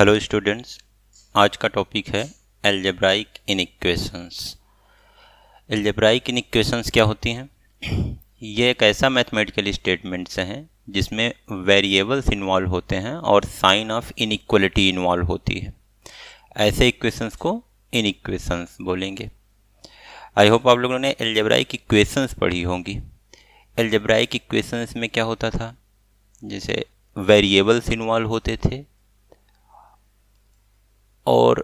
Hello students, आज का topic है अलजेब्राइक इनइक्वेशंस। अलजेब्राइक इनइक्वेशंस क्या होती हैं? ये एक ऐसा मैथमेटिकल स्टेटमेंट्स हैं जिसमें वेरिएबल्स इन्वॉल्व होते हैं और साइन ऑफ इनइक्वलिटी इन्वॉल्व होती है। ऐसे इक्वेशंस को इनइक्वेशंस बोलेंगे। आई होप आप लोगों ने अलजेब्राइक इक्वेशंस पढ़ी होंगी। अलजेब्राइक इक्वेशंस में क्या होता था? जैसे वेरिएबल्स इन्वॉल्व होते थे और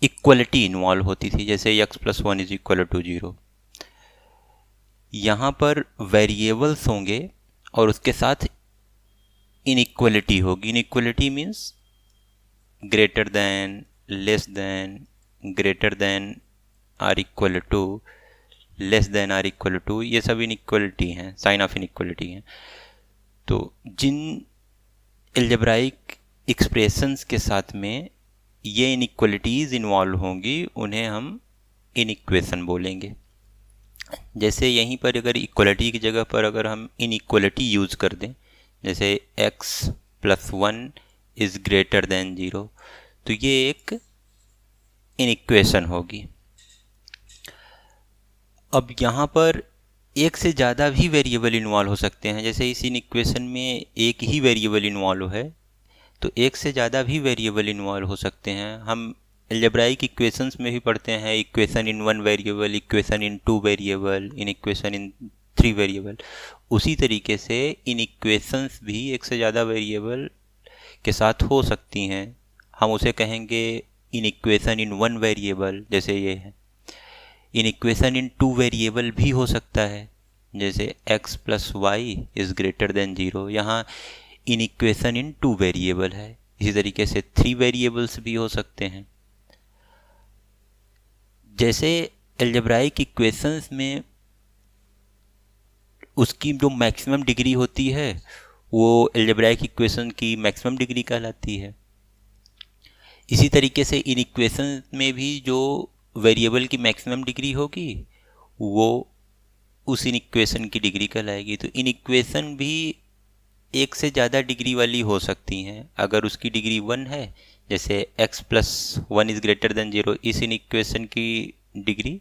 इक्वलिटी इन्वॉल्व होती थी, जैसे x+1 इज इक्वल टू 0। यहाँ पर वेरिएबल्स होंगे और उसके साथ इनइक्वलिटी होगी। Inequality means greater than, less than, greater than or equal to, less than or equal to, ये सब इनइक्वलिटी हैं, साइन ऑफ इनइक्वलिटी हैं। तो जिन अलजेब्राइक एक्सप्रेशंस के साथ में ये इनइक्वलिटीज़ इन्वॉल्व होंगी उन्हें हम इनइक्वेशन बोलेंगे। जैसे यहीं पर अगर इक्वलिटी की जगह पर अगर हम इनइक्वलिटी यूज़ कर दें, जैसे x+1 इज़ ग्रेटर देन 0, तो ये एक इनइक्वेशन होगी। अब यहाँ पर एक से ज़्यादा भी वेरिएबल इन्वॉल्व हो सकते हैं। जैसे इस इनइक्वेशन में एक ही वेरिएबल इन्वॉल्व है, तो एक से ज़्यादा भी वेरिएबल इन्वॉल्व हो सकते हैं। हम अलजेब्राइक इक्वेशंस में भी पढ़ते हैं, equation in 1 variable, equation in 2 variable, in equation in 3 variable. उसी तरीके से इन इक्वेशंस भी एक से ज़्यादा वेरिएबल के साथ हो सकती हैं। हम उसे कहेंगे इन इक्वेशन इन 1 वेरिएबल, जैसे ये है। इन इक्वेशन इन 2 वेरिएबल भी हो सकता है, जैसे x+y इज़ ग्रेटर देन 0। यहाँ इन इक्वेशन इन 2 वेरिएबल है। इसी तरीके से 3 वेरिएबल्स भी हो सकते हैं। जैसे अलजेब्राइक इक्वेशंस में उसकी जो मैक्सिमम डिग्री होती है वो अलजेब्राइक इक्वेशन की मैक्सिमम डिग्री कहलाती है। इसी तरीके से इन इक्वेशन में भी जो वेरिएबल की मैक्सिमम डिग्री होगी वो उस इन इक्वेशन की डिग्री कहलाएगी। तो इन इक्वेशन भी एक से ज़्यादा डिग्री वाली हो सकती हैं। अगर उसकी डिग्री 1 है, जैसे x+1 इज़ ग्रेटर देन 0, इस इन इक्वेशन की डिग्री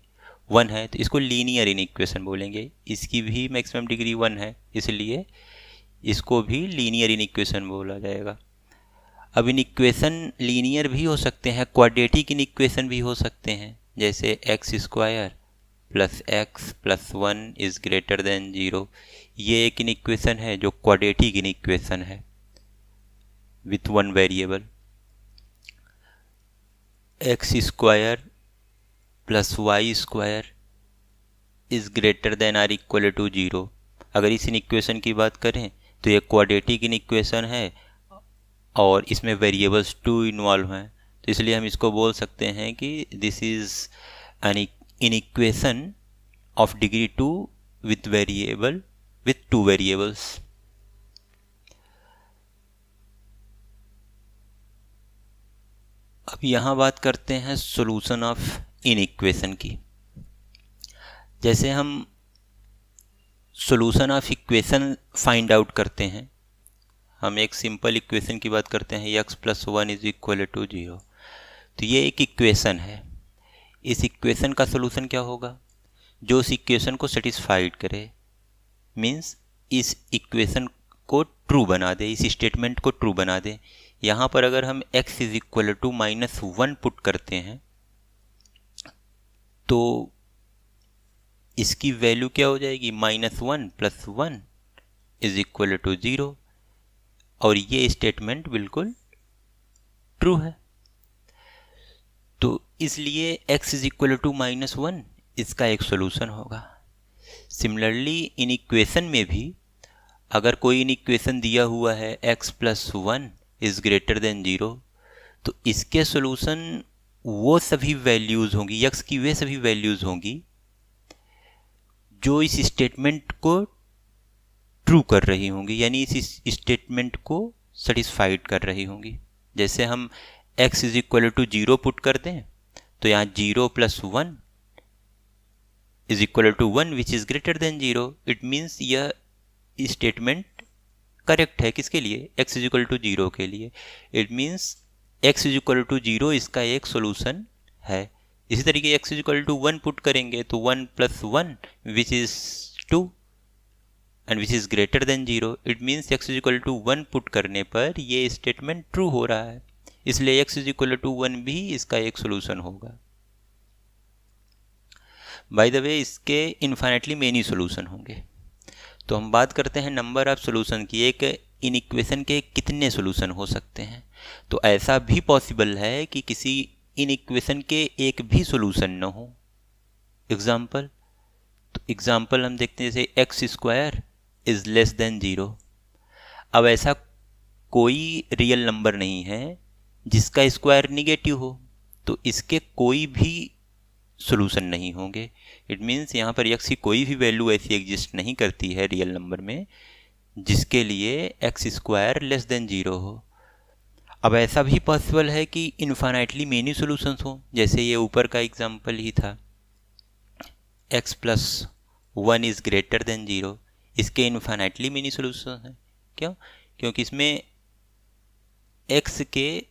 1 है, तो इसको लीनियर इन इक्वेशन बोलेंगे। इसकी भी मैक्सिमम डिग्री 1 है, इसलिए इसको भी लीनियर इन इक्वेशन बोला जाएगा। अब इन इक्वेशन लीनियर भी हो सकते हैं, क्वाड्रेटिक इन इक्वेशन भी हो सकते हैं, जैसे x² + x+1 is greater than 0। ये एक इन इक्वेशन है जो क्वाड्रेटिक इन इक्वेशन है with 1 variable. x² + y² is greater than or equal to 0। अगर इस इन इक्वेशन की बात करें तो ये क्वाड्रेटिक इन इक्वेशन है और इसमें वेरिएबल्स 2 इन्वॉल्व हैं, तो इसलिए हम इसको बोल सकते हैं कि this is an in equation of degree 2 with variable with 2 variables. अब यहाँ बात करते हैं सॉल्यूशन ऑफ इन इक्वेशन की। जैसे हम solution of equation find out करते हैं, हम एक सिंपल इक्वेशन की बात करते हैं, x+1 इज़ इक्वल टू 0। तो ये एक इक्वेशन है। इस इक्वेशन का सॉल्यूशन क्या होगा? जो इस इक्वेशन को सेटिस्फाइड करे, मीन्स इस इक्वेशन को ट्रू बना दे, इस स्टेटमेंट को ट्रू बना दे। यहाँ पर अगर हम x is equal to -1 put करते हैं तो इसकी वैल्यू क्या हो जाएगी? -1 + 1 इज़ इक्वल टू 0। और ये स्टेटमेंट बिल्कुल ट्रू है। तो इसलिए x इज़ इक्वल टू -1 इसका एक सॉल्यूशन होगा। सिमिलरली इन इक्वेशन में भी अगर कोई इन इक्वेशन दिया हुआ है x+1 इज़ ग्रेटर देन 0, तो इसके सॉल्यूशन वो सभी वैल्यूज़ होंगी, x की वे सभी वैल्यूज़ होंगी जो इस स्टेटमेंट को ट्रू कर रही होंगी, यानी इस स्टेटमेंट को सेटिस्फाइड कर रही होंगी। जैसे हम x is equal to 0 put कर दें तो यहाँ 0 + 1 is equal to 1 which is greater than 0। It means यह स्टेटमेंट करेक्ट है किसके लिए, x इज इक्वल टू 0 के लिए। It means x is equal to 0 इसका एक सोल्यूशन है। इसी तरीके x is equal to 1 put करेंगे तो 1 plus 1 which is 2 and which is greater than 0। It means x is equal to 1 put करने पर ये स्टेटमेंट ट्रू हो रहा है, इसलिए x इज इक्वल टू 1 भी इसका एक सोल्यूशन होगा। बाय द वे इसके इन्फाइनेटली मेनी सोल्यूशन होंगे। तो हम बात करते हैं नंबर ऑफ सोल्यूशन की, एक इन इक्वेशन के कितने सोल्यूशन हो सकते हैं। तो ऐसा भी पॉसिबल है कि किसी इन इक्वेशन के एक भी सोल्यूशन न हो। एग्जाम्पल, तो एग्जाम्पल हम देखते हैं जैसे x square is less than 0। अब ऐसा कोई रियल नंबर नहीं है जिसका स्क्वायर निगेटिव हो, तो इसके कोई भी सोल्यूशन नहीं होंगे। इट मीन्स यहाँ पर x की कोई भी वैल्यू ऐसी एग्जिस्ट नहीं करती है रियल नंबर में जिसके लिए एक्स स्क्वायर लेस देन 0 हो। अब ऐसा भी पॉसिबल है कि इन्फाइनाइटली मेनी सोल्यूशंस हो, जैसे ये ऊपर का एग्जांपल ही था, x plus 1 is greater than 0, इसके इन्फाइनाइटली मेनी सोल्यूशन हैं। क्यों? क्योंकि इसमें x के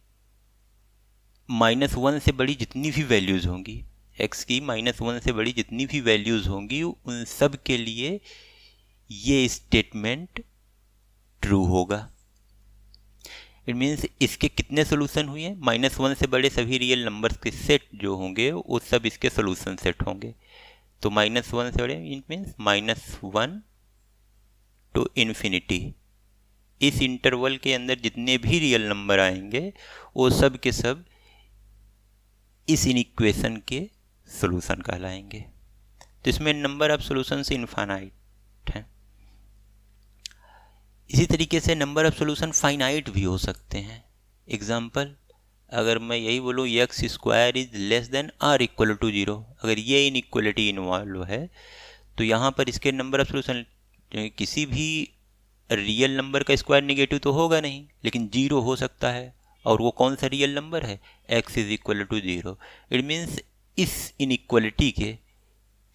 -1 से बड़ी जितनी भी वैल्यूज़ होंगी, x की -1 से बड़ी जितनी भी वैल्यूज़ होंगी उन सब के लिए ये स्टेटमेंट ट्रू होगा। इट मीन्स इसके कितने सोल्यूशन हुए हैं, -1 से बड़े सभी रियल नंबर्स के सेट जो होंगे वो सब इसके सोल्यूशन सेट होंगे। तो -1 से बड़े इट मीन्स -1 टू इन्फिनिटी, इस इंटरवल के अंदर जितने भी रियल नंबर आएंगे वो सब के सब इस इक्वेशन के सोल्यूशन कहलाएंगे। तो इसमें नंबर ऑफ सोल्यूशन इनफाइनाइट है। इसी तरीके से नंबर ऑफ सोल्यूशन फाइनाइट भी हो सकते हैं। एग्जाम्पल, अगर मैं यही बोलूँ x square is less than or equal to 0, अगर ये इनइक्वलिटी इन्वॉल्व है तो यहाँ पर इसके नंबर ऑफ सोल्यूशन, किसी भी रियल नंबर का स्क्वायर निगेटिव तो होगा नहीं, लेकिन 0 हो सकता है, और वो कौन सा रियल नंबर है, x is equal to 0। It means इस इनइक्वलिटी के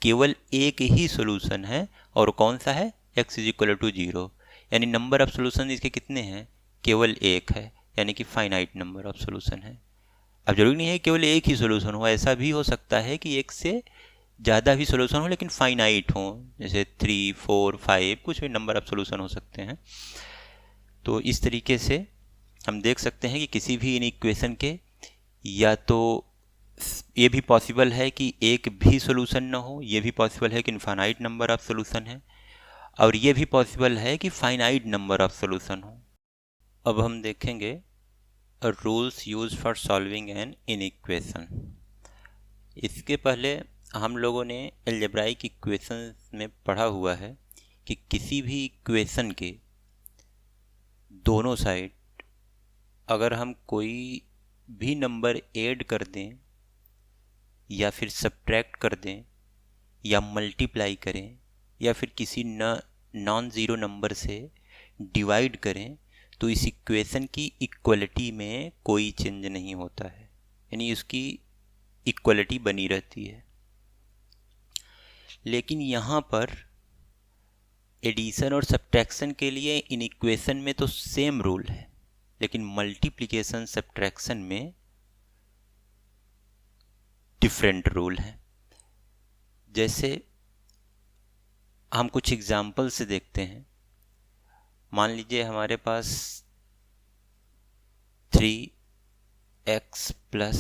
केवल एक ही सोल्यूशन है, और कौन सा है, x इज इक्वल टू 0। यानी नंबर ऑफ सोल्यूशन इसके कितने हैं, केवल एक है, यानी कि फाइनाइट नंबर ऑफ सोल्यूशन है। अब जरूरी नहीं है केवल एक ही सोल्यूशन हो, ऐसा भी हो सकता है कि एक से ज़्यादा भी सोल्यूशन हो लेकिन फाइनाइट हो, जैसे 3, 4, 5 कुछ भी नंबर ऑफ सोल्यूशन हो सकते हैं। तो इस तरीके से हम देख सकते हैं कि किसी भी इन इक्वेशन के या तो ये भी पॉसिबल है कि एक भी सोल्यूशन ना हो, ये भी पॉसिबल है कि इनफाइनाइट नंबर ऑफ सोल्यूशन है, और ये भी पॉसिबल है कि फाइनाइट नंबर ऑफ सोल्यूशन हो। अब हम देखेंगे rules use for solving an inequation. इसके पहले हम लोगों ने अलजेब्राइक इक्वेशन में पढ़ा हुआ है कि किसी भी इक्वेशन के दोनों साइड अगर हम कोई भी नंबर ऐड कर दें या फिर सब्ट्रैक्ट कर दें या मल्टीप्लाई करें या फिर किसी नॉन ज़ीरो नंबर से डिवाइड करें तो इस इक्वेशन की इक्वलिटी में कोई चेंज नहीं होता है, यानी इसकी इक्वलिटी बनी रहती है। लेकिन यहाँ पर एडिशन और सब्ट्रैक्शन के लिए इन इक्वेशन में तो सेम रूल है, लेकिन मल्टीप्लिकेशन सब्ट्रैक्शन में डिफरेंट रूल है। जैसे हम कुछ एग्जाम्पल से देखते हैं। मान लीजिए हमारे पास 3x plus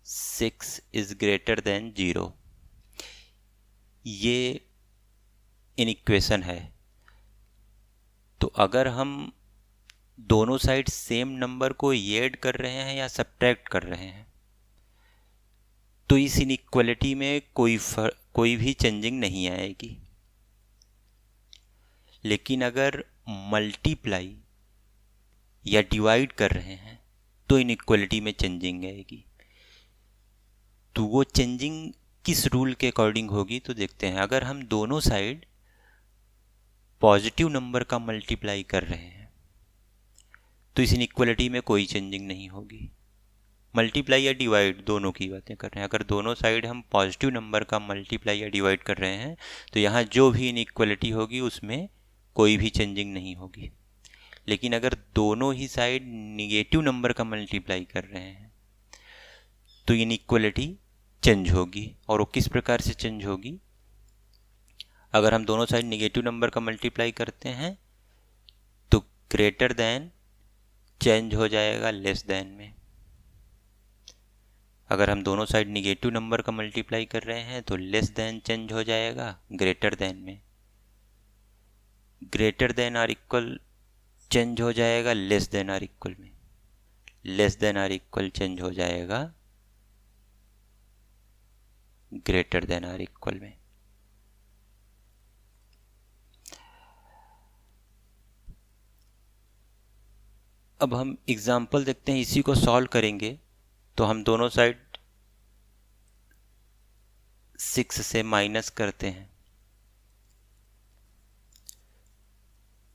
6 is greater than 0, ये इन इक्वेशन है। तो अगर हम दोनों साइड सेम नंबर को ऐड कर रहे हैं या सब्ट्रैक्ट कर रहे हैं तो इस इनइक्वलिटी में कोई भी चेंजिंग नहीं आएगी। लेकिन अगर मल्टीप्लाई या डिवाइड कर रहे हैं तो इनइक्वलिटी में चेंजिंग आएगी। तो वो चेंजिंग किस रूल के अकॉर्डिंग होगी तो देखते हैं। अगर हम दोनों साइड पॉजिटिव नंबर का मल्टीप्लाई कर रहे हैं तो इस इनइक्वलिटी में कोई चेंजिंग नहीं होगी। मल्टीप्लाई या डिवाइड दोनों की बातें कर रहे हैं, अगर दोनों साइड हम पॉजिटिव नंबर का मल्टीप्लाई या डिवाइड कर रहे हैं तो यहाँ जो भी इनइक्वलिटी होगी उसमें कोई भी चेंजिंग नहीं होगी। लेकिन अगर दोनों ही साइड निगेटिव नंबर का मल्टीप्लाई कर रहे हैं तो इनइक्वलिटी चेंज होगी। और वो किस प्रकार से चेंज होगी? अगर हम दोनों साइड निगेटिव नंबर का मल्टीप्लाई करते हैं तो ग्रेटर देन चेंज हो जाएगा लेस देन में। अगर हम दोनों साइड निगेटिव नंबर का मल्टीप्लाई कर रहे हैं तो लेस देन चेंज हो जाएगा ग्रेटर देन में। Greater than or equal change हो जाएगा लेस देन आर इक्वल में। Less than or equal change हो जाएगा ग्रेटर देन आर इक्वल में। अब हम एग्जाम्पल देखते हैं, इसी को सॉल्व करेंगे तो हम दोनों साइड 6 से माइनस करते हैं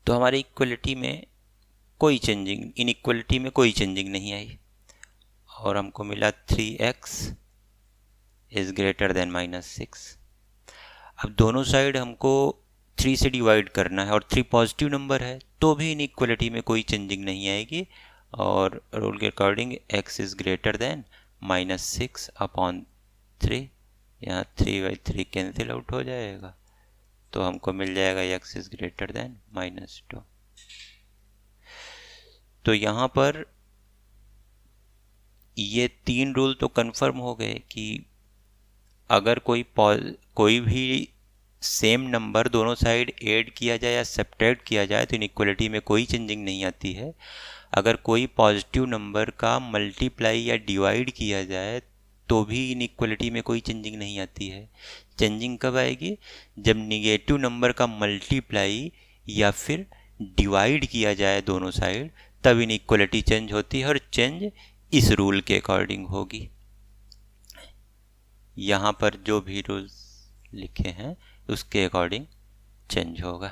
तो हमारी इक्वलिटी में कोई चेंजिंग, इनइक्वलिटी में कोई चेंजिंग नहीं आई और हमको मिला 3x इज ग्रेटर देन -6। अब दोनों साइड हमको 3 से डिवाइड करना है और 3 पॉजिटिव नंबर है तो भी इनइक्वलिटी में कोई चेंजिंग नहीं आएगी और रूल के according x is greater then -6 upon 3। यहाँ 3/3 कैंसिल आउट हो जाएगा तो हमको मिल जाएगा x इज ग्रेटर देन -2। तो यहाँ पर ये 3 रूल तो कंफर्म हो गए कि अगर कोई भी सेम नंबर दोनों साइड ऐड किया जाए या सब्ट्रैक्ट किया जाए तो इनइक्वलिटी में कोई चेंजिंग नहीं आती है। अगर कोई पॉजिटिव नंबर का मल्टीप्लाई या डिवाइड किया जाए तो भी इनइक्वलिटी में कोई चेंजिंग नहीं आती है। चेंजिंग कब आएगी? जब निगेटिव नंबर का मल्टीप्लाई या फिर डिवाइड किया जाए दोनों साइड, तब इनइक्वलिटी चेंज होती है और चेंज इस रूल के अकॉर्डिंग होगी। यहाँ पर जो भी रूल्स लिखे हैं उसके अकॉर्डिंग चेंज होगा।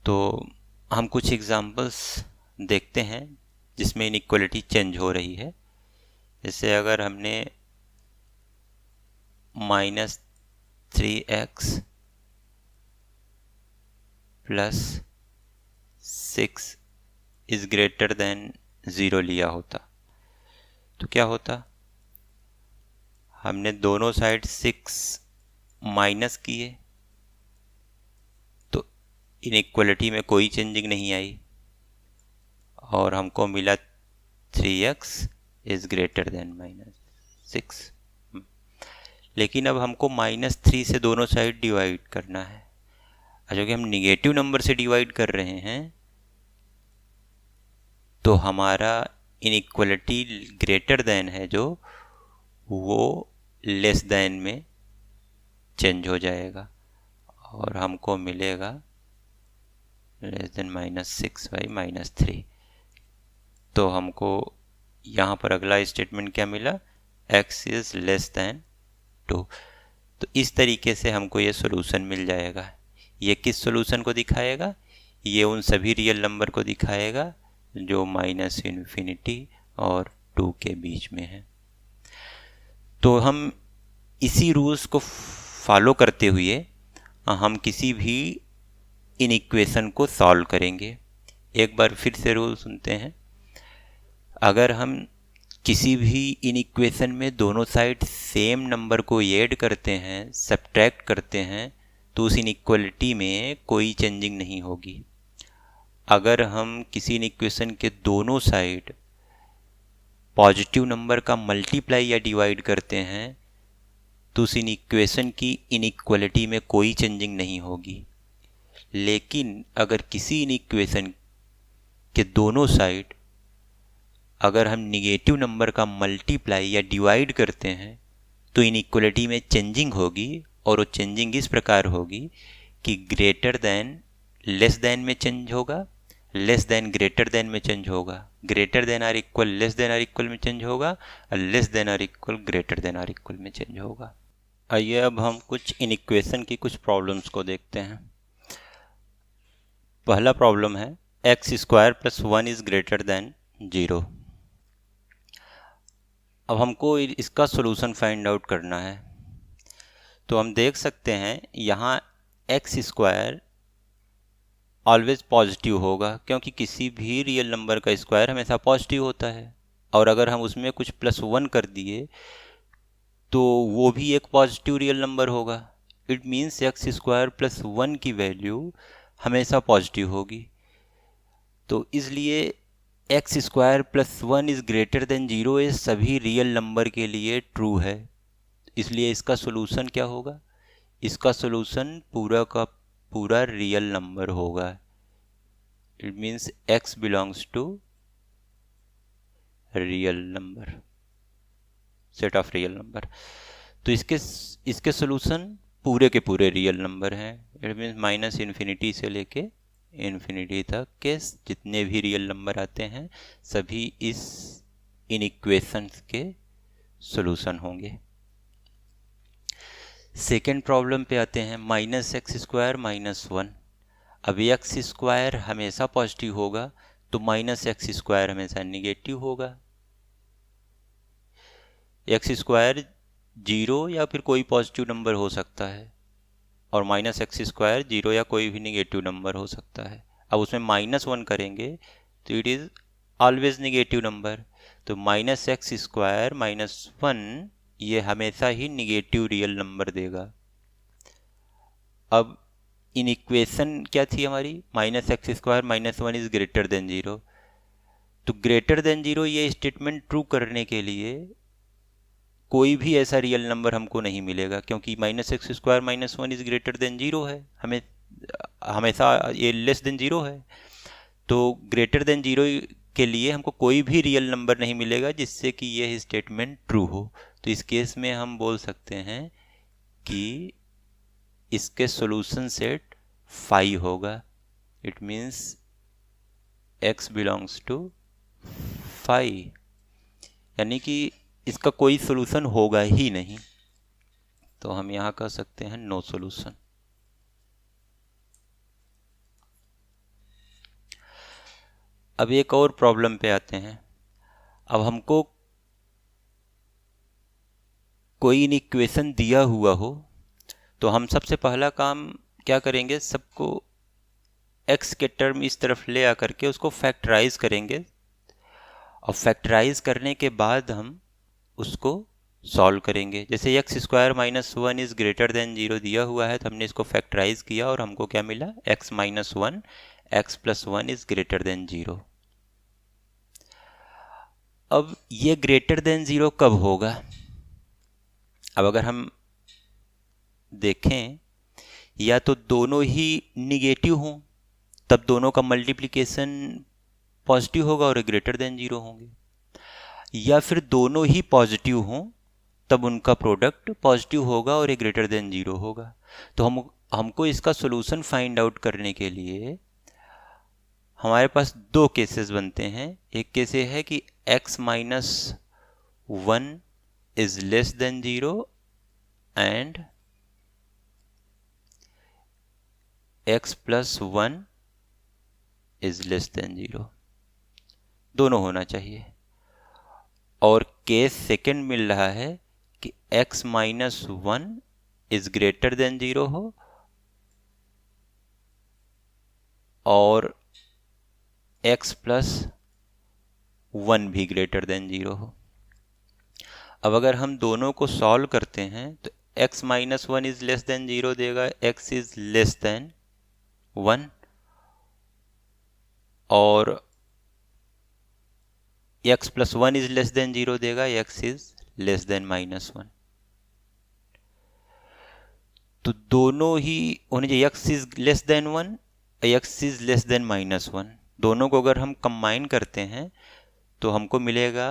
तो हम कुछ एग्जांपल्स देखते हैं जिसमें इनइक्वलिटी चेंज हो रही है। जैसे अगर हमने -3x plus 6 is greater than 0 लिया होता तो क्या होता? हमने दोनों साइड 6 माइनस किए तो इनइक्वलिटी में कोई चेंजिंग नहीं आई और हमको मिला 3x इज ग्रेटर देन -6। लेकिन अब हमको -3 से दोनों साइड डिवाइड करना है। जो कि हम निगेटिव नंबर से डिवाइड कर रहे हैं तो हमारा इनइक्वलिटी ग्रेटर देन है जो वो लेस देन में चेंज हो जाएगा और हमको मिलेगा लेस देन -6/-3। तो हमको यहाँ पर अगला स्टेटमेंट क्या मिला? x is less then 2। तो इस तरीके से हमको ये सॉल्यूशन मिल जाएगा। ये किस सॉल्यूशन को दिखाएगा? ये उन सभी रियल नंबर को दिखाएगा जो -∞ और 2 के बीच में है। तो हम इसी रूल्स को फॉलो करते हुए हम किसी भी इनइक्वेशन को सॉल्व करेंगे। एक बार फिर से रूल सुनते हैं। अगर हम किसी भी इनइक्वेशन में दोनों साइड सेम नंबर को ऐड करते हैं, सब्ट्रैक्ट करते हैं, तो उस इनइक्वलिटी में कोई चेंजिंग नहीं होगी। अगर हम किसी इनइक्वेशन के दोनों साइड पॉजिटिव नंबर का मल्टीप्लाई या डिवाइड करते हैं तो उस इनइक्वेशन की इनइक्वलिटी में कोई चेंजिंग नहीं होगी। लेकिन अगर किसी इनइक्वेशन के दोनों साइड अगर हम निगेटिव नंबर का मल्टीप्लाई या डिवाइड करते हैं तो इनइक्वलिटी में चेंजिंग होगी और वो चेंजिंग इस प्रकार होगी कि ग्रेटर देन लेस देन में चेंज होगा, लेस देन ग्रेटर देन में चेंज होगा, greater than or equal less than or equal में चेंज होगा और less than or equal greater than or equal में चेंज होगा। आइए अब हम कुछ इनइक्वेशन की कुछ प्रॉब्लम्स को देखते हैं। पहला प्रॉब्लम है x² + 1 इज ग्रेटर देन 0। अब हमको इसका सॉल्यूशन फाइंड आउट करना है। तो हम देख सकते हैं यहाँ x² ऑलवेज पॉजिटिव होगा, क्योंकि किसी भी रियल नंबर का स्क्वायर हमेशा पॉजिटिव होता है। और अगर हम उसमें कुछ +1 कर दिए तो वो भी एक पॉजिटिव रियल नंबर होगा। It means x square plus 1 की वैल्यू हमेशा पॉजिटिव होगी। तो इसलिए x square plus 1 is greater than 0 ये सभी रियल नंबर के लिए ट्रू है। इसलिए इसका सोल्यूशन क्या होगा? इसका सोल्यूशन पूरा का पूरा रियल नंबर होगा। It means x belongs to real number, set of real number. तो इसके सोल्यूशन पूरे के पूरे रियल नंबर हैं। इट मीन्स माइनस इन्फिनिटी से लेके इन्फिनिटी तक के जितने भी रियल नंबर आते हैं सभी इस इनइक्वेशंस के सोल्यूशन होंगे। सेकेंड प्रॉब्लम पे आते हैं, -x² - 1। अब एक्स स्क्वायर हमेशा पॉजिटिव होगा तो -x² हमेशा निगेटिव होगा। x² 0 या फिर कोई पॉजिटिव नंबर हो सकता है, और -x² 0 या कोई भी निगेटिव नंबर हो सकता है। अब उसमें -1 करेंगे तो it is always negative number. तो -x² - 1 ये हमेशा ही निगेटिव रियल नंबर देगा। अब इन इक्वेशन क्या थी हमारी? -x² - 1 is greater than 0। तो ग्रेटर देन 0 ये स्टेटमेंट ट्रू करने के लिए कोई भी ऐसा रियल नंबर हमको नहीं मिलेगा, क्योंकि -x² - 1 इज़ ग्रेटर देन 0 है, हमें हमेशा ये लेस देन 0 है। तो ग्रेटर देन 0 के लिए हमको कोई भी रियल नंबर नहीं मिलेगा जिससे कि यह स्टेटमेंट ट्रू हो। तो इस केस में हम बोल सकते हैं कि इसके सॉल्यूशन सेट 5 होगा। It means x belongs to 5, यानी कि इसका कोई सॉल्यूशन होगा ही नहीं। तो हम यहाँ कह सकते हैं नो सॉल्यूशन। अब एक और प्रॉब्लम पे आते हैं। अब हमको कोई इक्वेशन दिया हुआ हो तो हम सबसे पहला काम क्या करेंगे, सबको x के टर्म इस तरफ ले आकर के उसको फैक्टराइज करेंगे, और फैक्टराइज करने के बाद हम उसको सॉल्व करेंगे। जैसे x² - 1 इज़ ग्रेटर देन 0 दिया हुआ है तो हमने इसको फैक्टराइज किया और हमको क्या मिला? x - 1 x + 1 is greater than 0। अब ये ग्रेटर देन 0 कब होगा? अब अगर हम देखें, या तो दोनों ही निगेटिव हों तब दोनों का मल्टीप्लिकेशन पॉजिटिव होगा और ग्रेटर देन 0 होंगे, या फिर दोनों ही पॉजिटिव हों तब उनका प्रोडक्ट पॉजिटिव होगा और ग्रेटर देन 0 होगा। तो हमको इसका सॉल्यूशन फाइंड आउट करने के लिए हमारे पास दो केसेस बनते हैं। एक केस ये है कि x - 1 is less than 0 and x + 1 is less than 0, दोनों होना चाहिए। और केस सेकंड मिल रहा है कि x - 1 इज ग्रेटर देन 0 हो और x + 1 भी ग्रेटर देन 0 हो। अब अगर हम दोनों को सॉल्व करते हैं तो x - 1 इज लेस देन 0 देगा x इज लेस देन 1, और x + 1 इज लेस देन 0 देगा x इज लेस देन -1। तो दोनों ही होने चाहिए, x is less then 1 x is less then -1। दोनों को अगर हम कंबाइन करते हैं तो हमको मिलेगा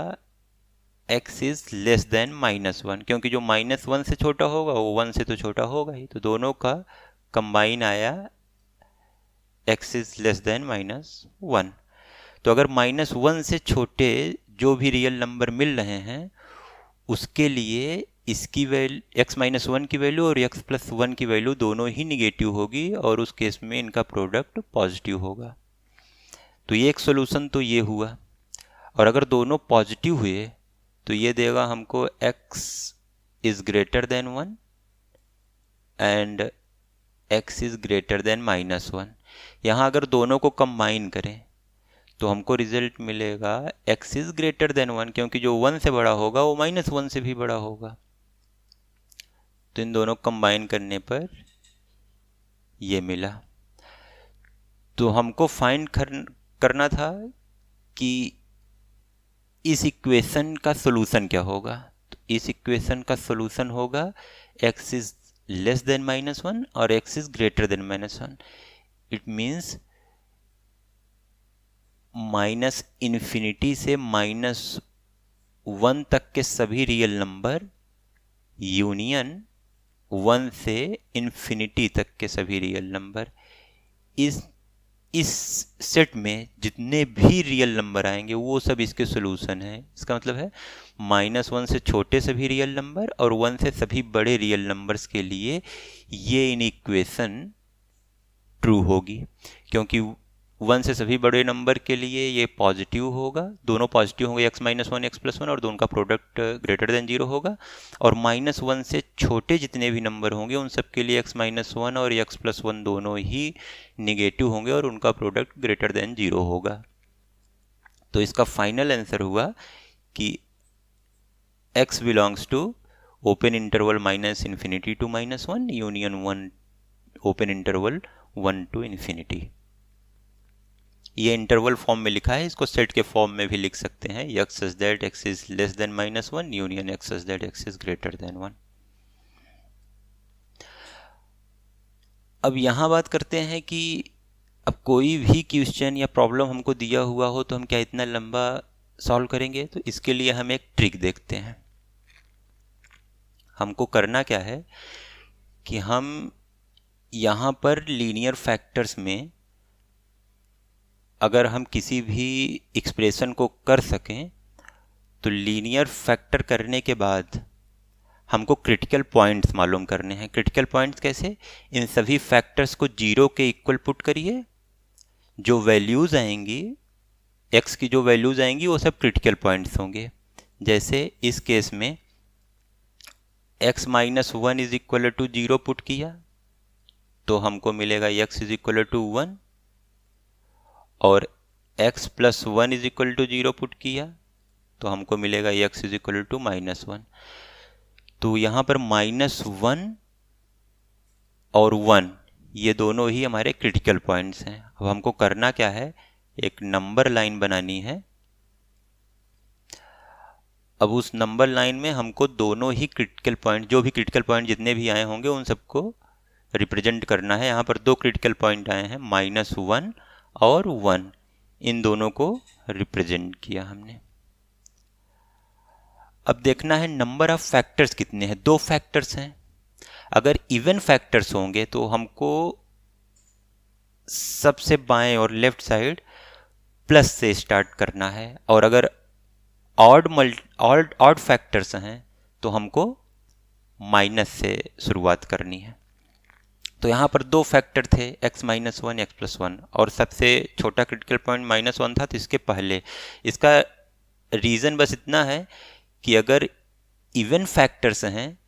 x इज लेस देन -1, क्योंकि जो -1 से छोटा होगा वो 1 से तो छोटा होगा ही। तो दोनों का कंबाइन आया x इज लेस देन -1। तो अगर -1 से छोटे जो भी रियल नंबर मिल रहे हैं उसके लिए इसकी वैल्यू x - 1 की वैल्यू और x + 1 की वैल्यू दोनों ही निगेटिव होगी, और उस केस में इनका प्रोडक्ट पॉजिटिव होगा। तो ये एक सोल्यूशन तो ये हुआ। और अगर दोनों पॉजिटिव हुए तो ये देगा हमको x is greater then 1 and x is greater then -1। यहाँ अगर दोनों को कंबाइन करें तो हमको रिजल्ट मिलेगा x इज ग्रेटर देन 1, क्योंकि जो 1 से बड़ा होगा वो -1 से भी बड़ा होगा। तो इन दोनों कंबाइन करने पर ये मिला। तो हमको फाइंड करना था कि इस इक्वेशन का सॉल्यूशन क्या होगा। तो इस इक्वेशन का सॉल्यूशन होगा x इज लेस देन -1 और x is greater then -1। It means -∞ से -1 तक के सभी रियल नंबर यूनियन 1 से इन्फिनिटी तक के सभी रियल नंबर। इस सेट में जितने भी रियल नंबर आएंगे वो सब इसके सॉल्यूशन है। इसका मतलब है -1 से छोटे सभी रियल नंबर और 1 से सभी बड़े रियल नंबर्स के लिए ये इक्वेशन ट्रू होगी, क्योंकि 1 से सभी बड़े नंबर के लिए ये पॉजिटिव होगा, दोनों पॉजिटिव होंगे, x -1 x +1, और दोनों का प्रोडक्ट ग्रेटर देन 0 होगा। और -1 से छोटे जितने भी नंबर होंगे उन सब के लिए x -1 और x +1 दोनों ही निगेटिव होंगे और उनका प्रोडक्ट ग्रेटर देन 0 होगा। तो इसका फाइनल आंसर हुआ कि x belongs to open interval -∞ to -1 union 1 open interval 1 to ∞। ये इंटरवल फॉर्म में लिखा है, इसको सेट के फॉर्म में भी लिख सकते हैं, x such that x is less than -1 union x such that x is greater than 1। अब यहाँ बात करते हैं कि अब कोई भी क्वेश्चन या प्रॉब्लम हमको दिया हुआ हो तो हम क्या इतना लंबा सॉल्व करेंगे। तो इसके लिए हम एक ट्रिक देखते हैं। हमको करना क्या है कि हम यहाँ पर लीनियर फैक्टर्स में अगर हम किसी भी एक्सप्रेशन को कर सकें तो लीनियर फैक्टर करने के बाद हमको क्रिटिकल पॉइंट्स मालूम करने हैं। क्रिटिकल पॉइंट्स कैसे? इन सभी फैक्टर्स को 0 के इक्वल पुट करिए, जो वैल्यूज़ आएंगी x की जो वैल्यूज़ आएंगी वो सब क्रिटिकल पॉइंट्स होंगे। जैसे इस केस में x -1 is equal to 0 put किया तो हमको मिलेगा x इज इक्वल टू 1, और x +1 is equal to 0 put किया तो हमको मिलेगा x इज इक्वल टू -1। तो यहाँ पर -1 और 1 ये दोनों ही हमारे क्रिटिकल पॉइंट्स हैं। अब हमको करना क्या है, एक नंबर लाइन बनानी है। अब उस नंबर लाइन में हमको दोनों ही क्रिटिकल पॉइंट, जो भी क्रिटिकल पॉइंट जितने भी आए होंगे उन सबको रिप्रेजेंट करना है। यहाँ पर 2 क्रिटिकल पॉइंट आए हैं, -1 और 1, इन दोनों को रिप्रेजेंट किया हमने। अब देखना है नंबर ऑफ फैक्टर्स कितने हैं। 2 फैक्टर्स हैं। अगर इवन फैक्टर्स होंगे तो हमको सबसे बाएं और लेफ्ट साइड प्लस से स्टार्ट करना है, और अगर ऑड फैक्टर्स हैं तो हमको माइनस से शुरुआत करनी है। तो यहाँ पर 2 फैक्टर थे, x -1 x +1, और सबसे छोटा क्रिटिकल पॉइंट -1 था। तो इसके पहले इसका रीज़न बस इतना है कि अगर इवन फैक्टर्स हैं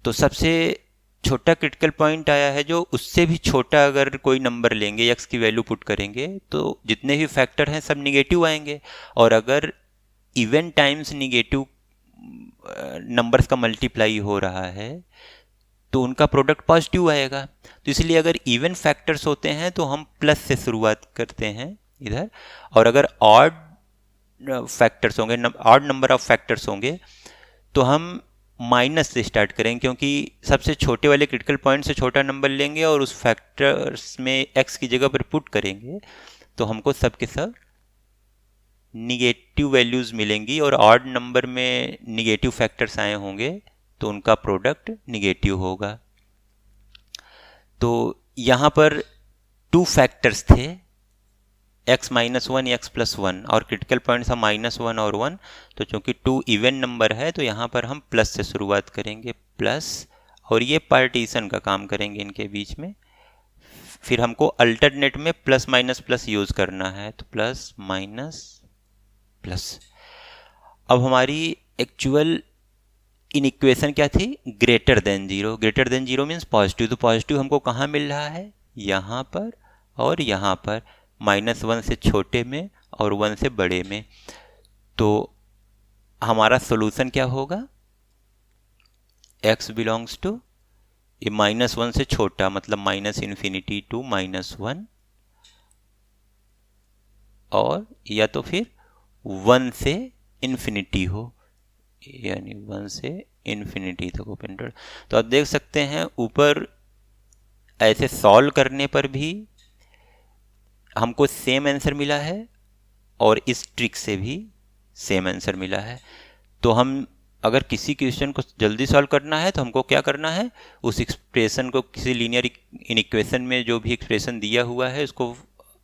तो सबसे छोटा क्रिटिकल पॉइंट आया है, जो उससे भी छोटा अगर कोई नंबर लेंगे, x की वैल्यू पुट करेंगे तो जितने भी फैक्टर हैं सब निगेटिव आएंगे, और अगर इवन टाइम्स निगेटिव नंबर्स का मल्टीप्लाई हो रहा है तो उनका प्रोडक्ट पॉजिटिव आएगा। तो इसलिए अगर इवन फैक्टर्स होते हैं तो हम प्लस से शुरुआत करते हैं इधर, और अगर ऑड फैक्टर्स होंगे, ऑड नंबर ऑफ फैक्टर्स होंगे तो हम माइनस से स्टार्ट करेंगे, क्योंकि सबसे छोटे वाले क्रिटिकल पॉइंट से छोटा नंबर लेंगे और उस फैक्टर्स में x की जगह पर पुट करेंगे तो हमको सब के सब निगेटिव वैल्यूज़ मिलेंगी, और ऑड नंबर में निगेटिव फैक्टर्स आए होंगे तो उनका प्रोडक्ट निगेटिव होगा। तो यहाँ पर 2 फैक्टर्स थे, x -1 x +1, और क्रिटिकल पॉइंट्स था -1 और 1। तो चूंकि 2 इवन नंबर है तो यहाँ पर हम प्लस से शुरुआत करेंगे, प्लस, और ये पार्टीशन का काम करेंगे इनके बीच में। फिर हमको अल्टरनेट में प्लस माइनस प्लस यूज़ करना है, तो प्लस माइनस प्लस। अब हमारी एक्चुअल इन इक्वेशन क्या थी, greater than 0। Greater than 0 means positive. तो पॉजिटिव हमको कहाँ मिल रहा है, यहाँ पर और यहाँ पर -1 से छोटे में और 1 से बड़े में। तो हमारा सोल्यूशन क्या होगा, x बिलोंग्स टू ये -1 से छोटा मतलब -∞ टू -1, और या तो फिर 1 से इन्फिनिटी हो, यानी 1 से इन्फिनिटी तक ओपन। तो आप देख सकते हैं ऊपर ऐसे सॉल्व करने पर भी हमको सेम आंसर मिला है और इस ट्रिक से भी सेम आंसर मिला है। तो हम अगर किसी क्वेश्चन को जल्दी सॉल्व करना है तो हमको क्या करना है, उस एक्सप्रेशन को किसी लीनियर इनइक्वेशन में जो भी एक्सप्रेशन दिया हुआ है उसको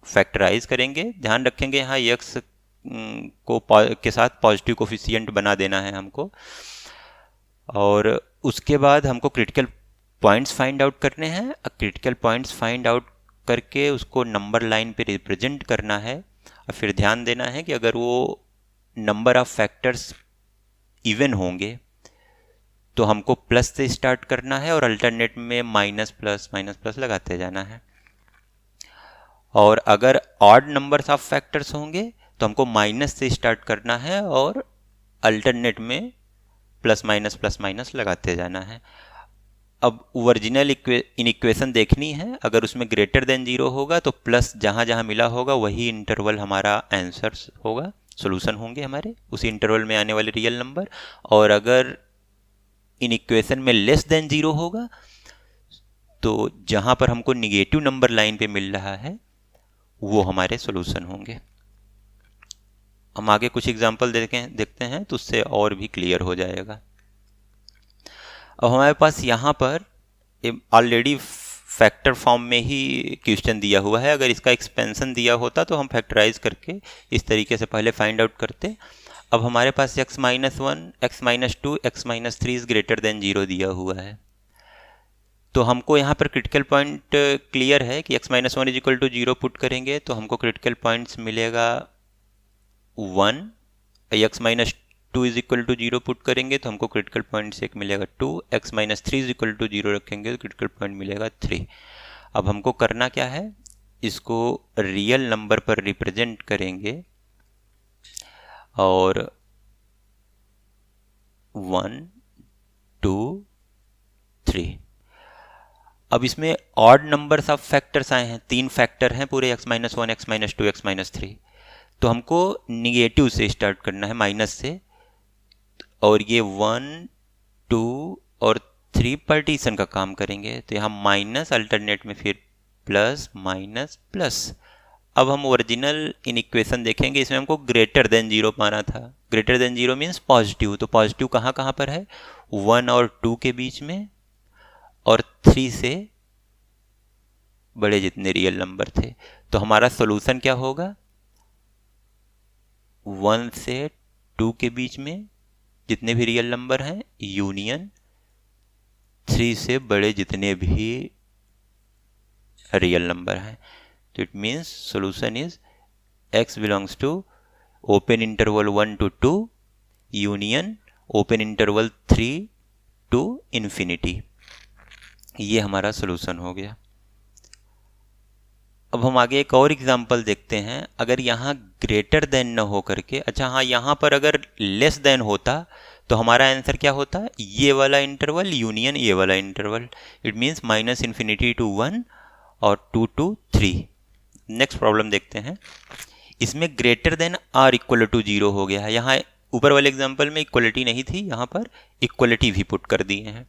फैक्टराइज करेंगे। ध्यान रखेंगे यहाँ x के साथ पॉजिटिव कोफिशिएंट बना देना है हमको, और उसके बाद हमको क्रिटिकल पॉइंट्स फाइंड आउट करने हैं। क्रिटिकल पॉइंट्स फाइंड आउट करके उसको नंबर लाइन पे रिप्रेजेंट करना है, और फिर ध्यान देना है कि अगर वो नंबर ऑफ फैक्टर्स इवन होंगे तो हमको प्लस से स्टार्ट करना है और अल्टरनेट में माइनस प्लस लगाते जाना है। और अगर ऑड नंबर्स ऑफ फैक्टर्स होंगे तो हमको माइनस से स्टार्ट करना है और अल्टरनेट में प्लस माइनस लगाते जाना है। अब ओरिजिनल इनइक्वेशन देखनी है, अगर उसमें ग्रेटर देन 0 होगा तो प्लस जहाँ जहाँ मिला होगा वही इंटरवल हमारा आंसर होगा, सॉल्यूशन होंगे हमारे उसी इंटरवल में आने वाले रियल नंबर। और अगर इनइक्वेशन में लेस देन 0 होगा तो जहाँ पर हमको निगेटिव नंबर लाइन पे मिल रहा है वो हमारे सॉल्यूशन होंगे। हम आगे कुछ एग्जांपल देखते हैं तो उससे और भी क्लियर हो जाएगा। अब हमारे पास यहाँ पर ऑलरेडी फैक्टर फॉर्म में ही क्वेश्चन दिया हुआ है। अगर इसका एक्सपेंशन दिया होता तो हम फैक्टराइज करके इस तरीके से पहले फाइंड आउट करते। अब हमारे पास x-1, x-2, x-3 is greater than 0 दिया हुआ है, तो हमको यहाँ पर क्रिटिकल पॉइंट क्लियर है कि x-1 is equal to 0 put करेंगे तो हमको क्रिटिकल पॉइंट्स मिलेगा 1। x-2 is equal to 0 put करेंगे तो हमको क्रिटिकल पॉइंट्स एक मिलेगा 2। x-3 इज इक्वल टू 0 रखेंगे तो क्रिटिकल पॉइंट मिलेगा 3। अब हमको करना क्या है, इसको रियल नंबर पर रिप्रेजेंट करेंगे और 1, 2, 3। अब इसमें ऑड नंबर्स ऑफ फैक्टर्स आए हैं, 3 फैक्टर हैं पूरे x-1, x-2, x-3। तो हमको निगेटिव से स्टार्ट करना है, माइनस से, और ये 1, 2 और 3 पार्टीशन का काम करेंगे। तो यहाँ माइनस, अल्टरनेट में फिर प्लस माइनस प्लस। अब हम ओरिजिनल इनइक्वेशन देखेंगे, इसमें हमको ग्रेटर देन 0 पाना था। ग्रेटर देन 0 मीन्स पॉजिटिव, तो पॉजिटिव कहाँ कहाँ पर है, 1 और 2 के बीच में और 3 से बड़े जितने रियल नंबर थे। तो हमारा सॉल्यूशन क्या होगा, 1 से 2 के बीच में जितने भी रियल नंबर हैं यूनियन 3 से बड़े जितने भी रियल नंबर हैं। तो it means solution is x belongs to open interval 1 to 2 union open interval 3 to infinity. ये हमारा सॉल्यूशन हो गया। अब हम आगे एक और एग्जांपल देखते हैं। अगर यहाँ ग्रेटर देन न हो करके, अच्छा हाँ, यहाँ पर अगर लेस देन होता तो हमारा आंसर क्या होता, ये वाला इंटरवल यूनियन ये वाला इंटरवल। इट मीन्स -∞ to 1 और 2 to 3। नेक्स्ट प्रॉब्लम देखते हैं। इसमें greater than or equal to 0 हो गया है। यहाँ ऊपर वाले एग्जांपल में इक्वलिटी नहीं थी, यहाँ पर इक्वलिटी भी पुट कर दिए हैं।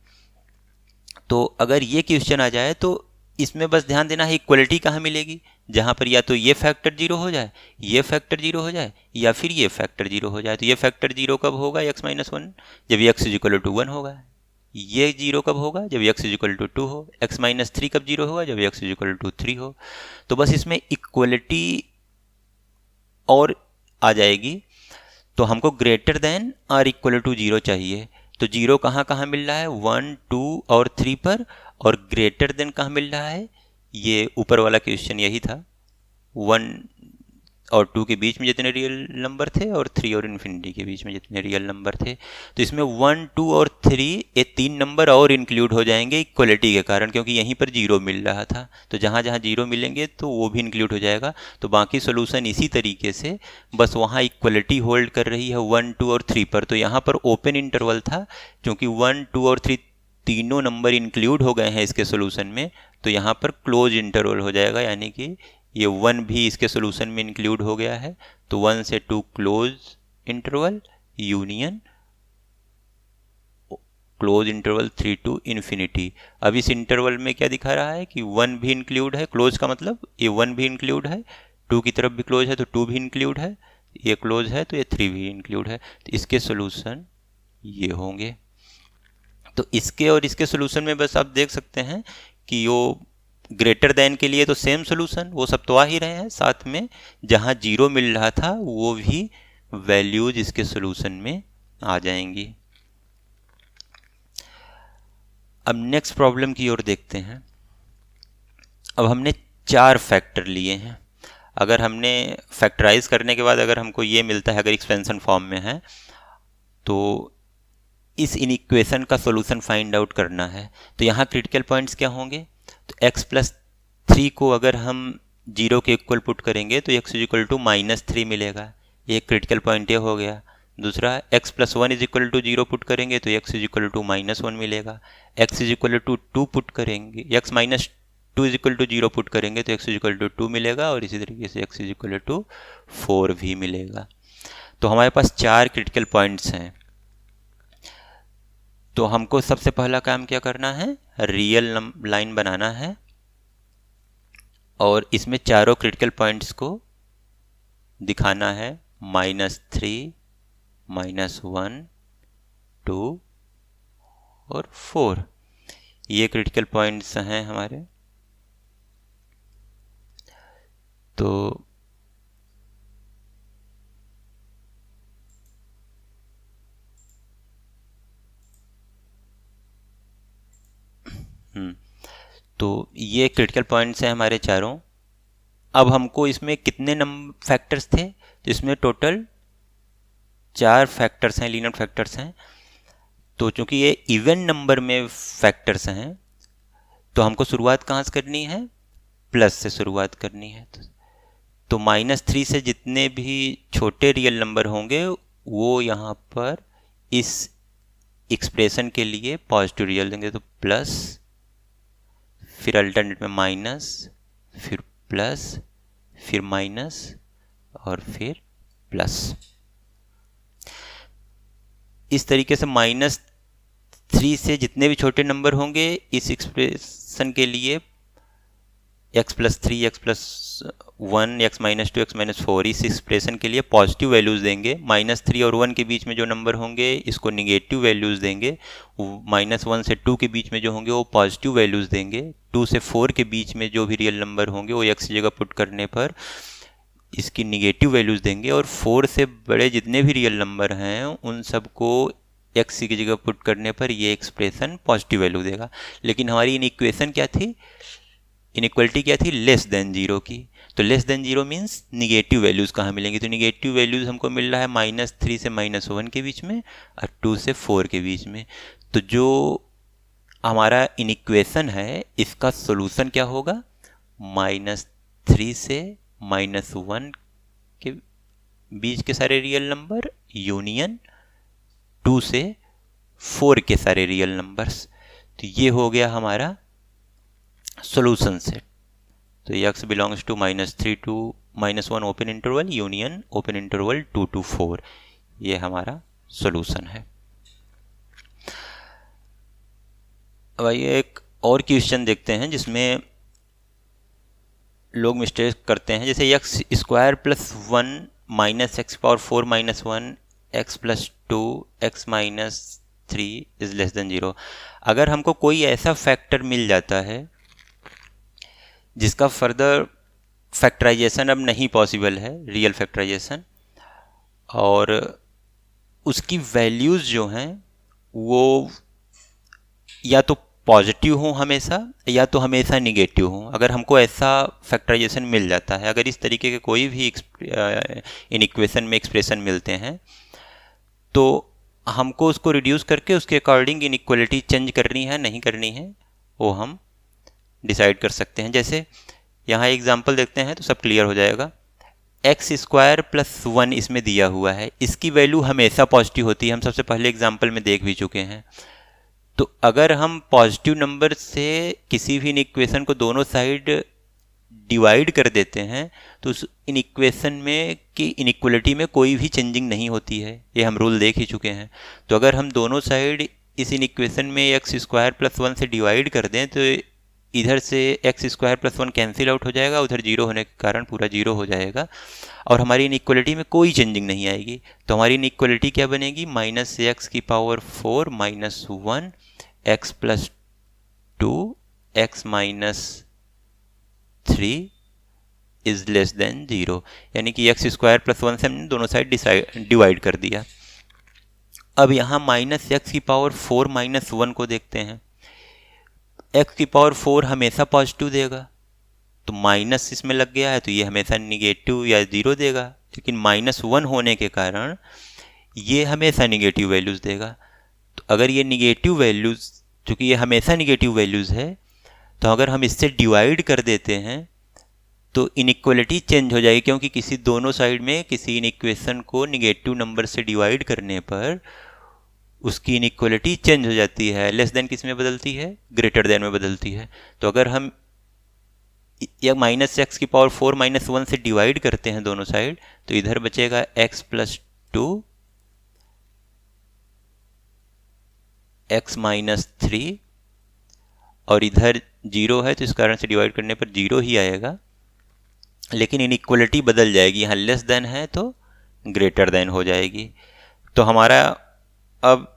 तो अगर ये क्वेश्चन आ जाए तो इसमें बस ध्यान देना है इक्वलिटी कहाँ मिलेगी, जहाँ पर या तो ये फैक्टर 0 हो जाए, ये फैक्टर 0 हो जाए, या फिर ये फैक्टर 0 हो जाए। तो ये फैक्टर 0 कब होगा, x-1, जब x इज इक्वल टू 1 होगा। ये 0 कब होगा, जब x इज इक्वल टू 2 हो। x-3 कब 0 होगा, जब x इज इक्वल टू 3 हो। तो बस इसमें इक्वलिटी और आ जाएगी। तो हमको greater than or equal to 0 चाहिए। तो 0 कहाँ कहाँ मिल रहा है, 1, 2 और 3 पर, और ग्रेटर देन कहाँ मिल रहा है, ये ऊपर वाला क्वेश्चन यही था, 1 और 2 के बीच में जितने रियल नंबर थे और 3 और इन्फिनिटी के बीच में जितने रियल नंबर थे। तो इसमें 1, 2 और 3 ये 3 नंबर और इंक्लूड हो जाएंगे इक्वलिटी के कारण, क्योंकि यहीं पर 0 मिल रहा था। तो जहाँ जहाँ 0 मिलेंगे तो वो भी इंक्लूड हो जाएगा। तो बाकी सोल्यूशन इसी तरीके से, बस वहाँ इक्वलिटी होल्ड कर रही है 1, 2 और 3 पर। तो यहाँ पर ओपन इंटरवल था, क्योंकि 1, 2 और 3 तीनों नंबर इंक्लूड हो गए हैं इसके सोल्यूशन में, तो यहाँ पर क्लोज इंटरवल हो जाएगा, यानी कि ये 1 भी इसके सोल्यूशन में इंक्लूड हो गया है। तो 1 से 2 close interval union close interval 3 to infinity. अब इस इंटरवल में क्या दिखा रहा है कि 1 भी इंक्लूड है, क्लोज का मतलब ये 1 भी इंक्लूड है, 2 की तरफ भी क्लोज है तो 2 भी इंक्लूड है, ये क्लोज है तो ये 3 भी इंक्लूड है। तो इसके सोल्यूशन ये होंगे। तो इसके और इसके सोल्यूशन में बस आप देख सकते हैं कि वो ग्रेटर देन के लिए तो सेम सोल्यूशन, वो सब तो आ ही रहे हैं, साथ में जहाँ 0 मिल रहा था वो भी वैल्यूज इसके सोल्यूशन में आ जाएंगी। अब नेक्स्ट प्रॉब्लम की ओर देखते हैं। अब हमने 4 फैक्टर लिए हैं। अगर हमने फैक्टराइज करने के बाद अगर हमको ये मिलता है, अगर एक्सपेंशन फॉर्म में है, तो इस इनइक्वेशन का सॉल्यूशन फाइंड आउट करना है। तो यहाँ क्रिटिकल पॉइंट्स क्या होंगे? तो x+3 को अगर हम 0 के इक्वल पुट करेंगे तो x = -3 मिलेगा, ये क्रिटिकल पॉइंट ये हो गया। दूसरा x+1 = 0 पुट करेंगे तो x = -1 मिलेगा, x = 2 पुट करेंगे, x - 2 = 0 पुट करेंगे तो x = 2 मिलेगा, और इसी तरीके से x = 4 भी मिलेगा। तो हमारे पास 4 क्रिटिकल पॉइंट्स हैं। तो हमको सबसे पहला काम क्या करना है? रियल लाइन बनाना है और इसमें चारों क्रिटिकल पॉइंट्स को दिखाना है, -3, -1, 2 और 4। ये क्रिटिकल पॉइंट्स हैं हमारे। तो तो ये क्रिटिकल पॉइंट्स हैं हमारे चारों। अब हमको इसमें कितने नंबर फैक्टर्स थे? तो इसमें टोटल 4 फैक्टर्स हैं, लीनियर फैक्टर्स हैं। तो चूंकि ये इवन नंबर में फैक्टर्स हैं तो हमको शुरुआत कहाँ से करनी है? प्लस से शुरुआत करनी है। तो -3 से जितने भी छोटे रियल नंबर होंगे वो यहाँ पर इस एक्सप्रेशन के लिए पॉजिटिव रियल देंगे। तो प्लस, फिर अल्टरनेट में माइनस, फिर प्लस, फिर माइनस और फिर प्लस। इस तरीके से -3 से जितने भी छोटे नंबर होंगे इस एक्सप्रेशन के लिए x+3, x+1, x-2, x-4 इस एक्सप्रेशन के लिए पॉजिटिव वैल्यूज़ देंगे। -3 और 1 के बीच में जो नंबर होंगे इसको निगेटिव वैल्यूज़ देंगे। -1 से 2 के बीच में जो होंगे वो पॉजिटिव वैल्यूज़ देंगे। 2 से 4 के बीच में जो भी रियल नंबर होंगे वो x की जगह पुट करने पर इसकी निगेटिव वैल्यूज़ देंगे। और 4 से बड़े जितने भी रियल नंबर हैं उन सबको x की जगह पुट करने पर ये एक्सप्रेशन पॉजिटिव वैल्यू देगा। लेकिन हमारी इनइक्वेशन क्या थी? इनइक्वलिटी क्या थी? लेस देन 0 की। तो less than 0 means negative values कहाँ मिलेंगी? तो निगेटिव वैल्यूज़ हमको मिल रहा है -3 से -1 के बीच में और 2 से 4 के बीच में। तो जो हमारा इनइक्वेशन है इसका सोल्यूशन क्या होगा? -3 से -1 के बीच के सारे रियल नंबर यूनियन 2 से 4 के सारे रियल नंबर्स। तो ये हो गया हमारा सॉल्यूशन सेट। तो x belongs to -3 to -1 open interval union open interval 2 to 4, ये हमारा सॉल्यूशन है। अब आइए एक और क्वेश्चन देखते हैं जिसमें लोग मिस्टेक करते हैं। जैसे x² + 1 - x⁴ - 1 x + 2 x - 3 > 0। अगर हमको कोई ऐसा फैक्टर मिल जाता है जिसका फर्दर फैक्टराइजेशन अब नहीं पॉसिबल है, रियल फैक्टराइजेशन, और उसकी वैल्यूज़ जो हैं वो या तो पॉजिटिव हो हमेशा या तो हमेशा निगेटिव हो। अगर हमको ऐसा फैक्टराइजेशन मिल जाता है, अगर इस तरीके के कोई भी इन इक्वेशन में एक्सप्रेशन मिलते हैं, तो हमको उसको रिड्यूस करके उसके अकॉर्डिंग इनइक्वालिटी चेंज करनी है नहीं करनी है वो हम डिसाइड कर सकते हैं। जैसे यहाँ एग्जांपल देखते हैं तो सब क्लियर हो जाएगा। एक्स स्क्वायर प्लस 1 इसमें दिया हुआ है, इसकी वैल्यू हमेशा पॉजिटिव होती है, हम सबसे पहले एग्जांपल में देख भी चुके हैं। तो अगर हम पॉजिटिव नंबर से किसी भी इक्वेशन को दोनों साइड डिवाइड कर देते हैं तो उस इन इक्वेशन में की इनइक्वलिटी में कोई भी चेंजिंग नहीं होती है, ये हम रूल देख ही चुके हैं। तो अगर हम दोनों साइड इस इन इक्वेशन में एक्स स्क्वायर प्लस 1 से डिवाइड कर दें तो इधर से x square plus 1 cancel out हो जाएगा, उधर जीरो होने के कारण पूरा जीरो हो जाएगा और हमारी इनइक्वलिटी में कोई चेंजिंग नहीं आएगी। तो हमारी इनइक्वलिटी क्या बनेगी? माइनस एक्स की power 4 minus 1 x plus 2 x minus 3 is less than 0, यानी कि एक्स स्क्वायर प्लस 1 से हमने दोनों साइड डिवाइड कर दिया। अब यहाँ माइनस एक्स की पावर 4 माइनस 1 को देखते हैं। एक्स की पावर 4 हमेशा पॉजिटिव देगा, तो माइनस इसमें लग गया है तो ये हमेशा निगेटिव या 0 देगा, लेकिन माइनस 1 होने के कारण ये हमेशा निगेटिव वैल्यूज़ देगा। तो अगर ये निगेटिव वैल्यूज़, चूँकि ये हमेशा निगेटिव वैल्यूज़ है, तो अगर हम इससे डिवाइड कर देते हैं तो इनइक्वलिटी चेंज हो जाएगी, क्योंकि किसी दोनों साइड में किसी इक्वेशन को निगेटिव नंबर से डिवाइड करने पर उसकी इनइक्वलिटी चेंज हो जाती है। लेस देन किस में बदलती है? ग्रेटर देन में बदलती है। तो अगर हम या माइनस एक्स की पावर 4 माइनस 1 से डिवाइड करते हैं दोनों साइड, तो इधर बचेगा एक्स प्लस 2 एक्स माइनस 3 और इधर 0 है तो इस कारण से डिवाइड करने पर 0 ही आएगा, लेकिन इनइक्वलिटी बदल जाएगी। यहाँ लेस देन है तो ग्रेटर देन हो जाएगी। तो हमारा अब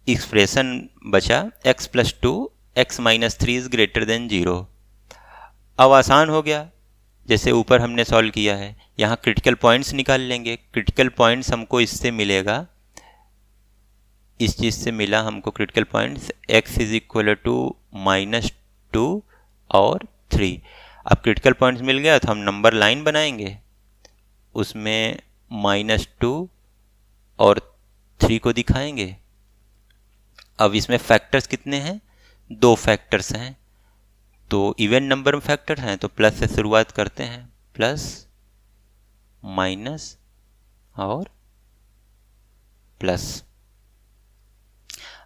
एक्सप्रेशन बचा x plus 2 x minus 3 is greater than 0। अब आसान हो गया, जैसे ऊपर हमने सॉल्व किया है। यहाँ क्रिटिकल पॉइंट्स निकाल लेंगे। क्रिटिकल पॉइंट्स हमको इससे मिलेगा, इस चीज़ से मिला हमको critical points x is equal to minus 2 और 3। अब क्रिटिकल पॉइंट्स मिल गया तो हम नंबर लाइन बनाएंगे, उसमें माइनस 2 और 3 को दिखाएंगे। अब इसमें फैक्टर्स कितने हैं? 2 फैक्टर्स हैं, तो इवन नंबर में फैक्टर हैं तो प्लस से शुरुआत करते हैं, प्लस माइनस और प्लस।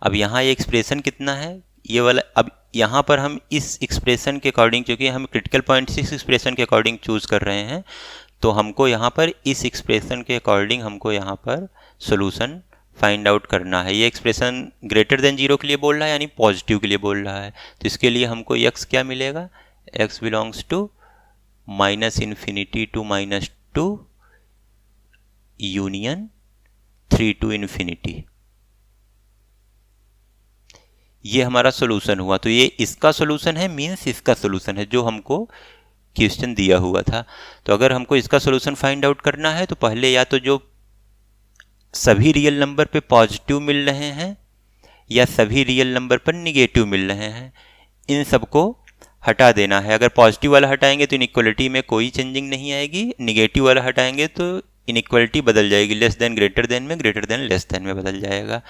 अब यहाँ ये एक्सप्रेशन कितना है? ये वाला। अब यहाँ पर हम इस एक्सप्रेशन के अकॉर्डिंग, क्योंकि हम क्रिटिकल पॉइंट इस एक्सप्रेशन के अकॉर्डिंग चूज कर रहे हैं, तो हमको यहाँ पर इस एक्सप्रेशन के अकॉर्डिंग हमको यहाँ पर सोल्यूशन फाइंड आउट करना है। ये एक्सप्रेशन ग्रेटर देन 0 के लिए बोल रहा है, यानी पॉजिटिव के लिए बोल रहा है। तो इसके लिए हमको x क्या मिलेगा? x belongs to minus infinity to minus 2 union 3 to infinity. ये हमारा सोल्यूशन हुआ। तो ये इसका सोल्यूशन है, मीन्स इसका सोल्यूशन है जो हमको क्वेश्चन दिया हुआ था। तो अगर हमको इसका सोल्यूशन फाइंड आउट करना है तो पहले या तो जो सभी रियल नंबर पे पॉजिटिव मिल रहे हैं या सभी रियल नंबर पर निगेटिव मिल रहे हैं, इन सबको हटा देना है। अगर पॉजिटिव वाला हटाएंगे तो इनइक्वलिटी में कोई चेंजिंग नहीं आएगी, निगेटिव वाला हटाएंगे तो इनइक्वलिटी बदल जाएगी, लेस देन ग्रेटर देन में, ग्रेटर देन लेस देन में बदल जाएगा।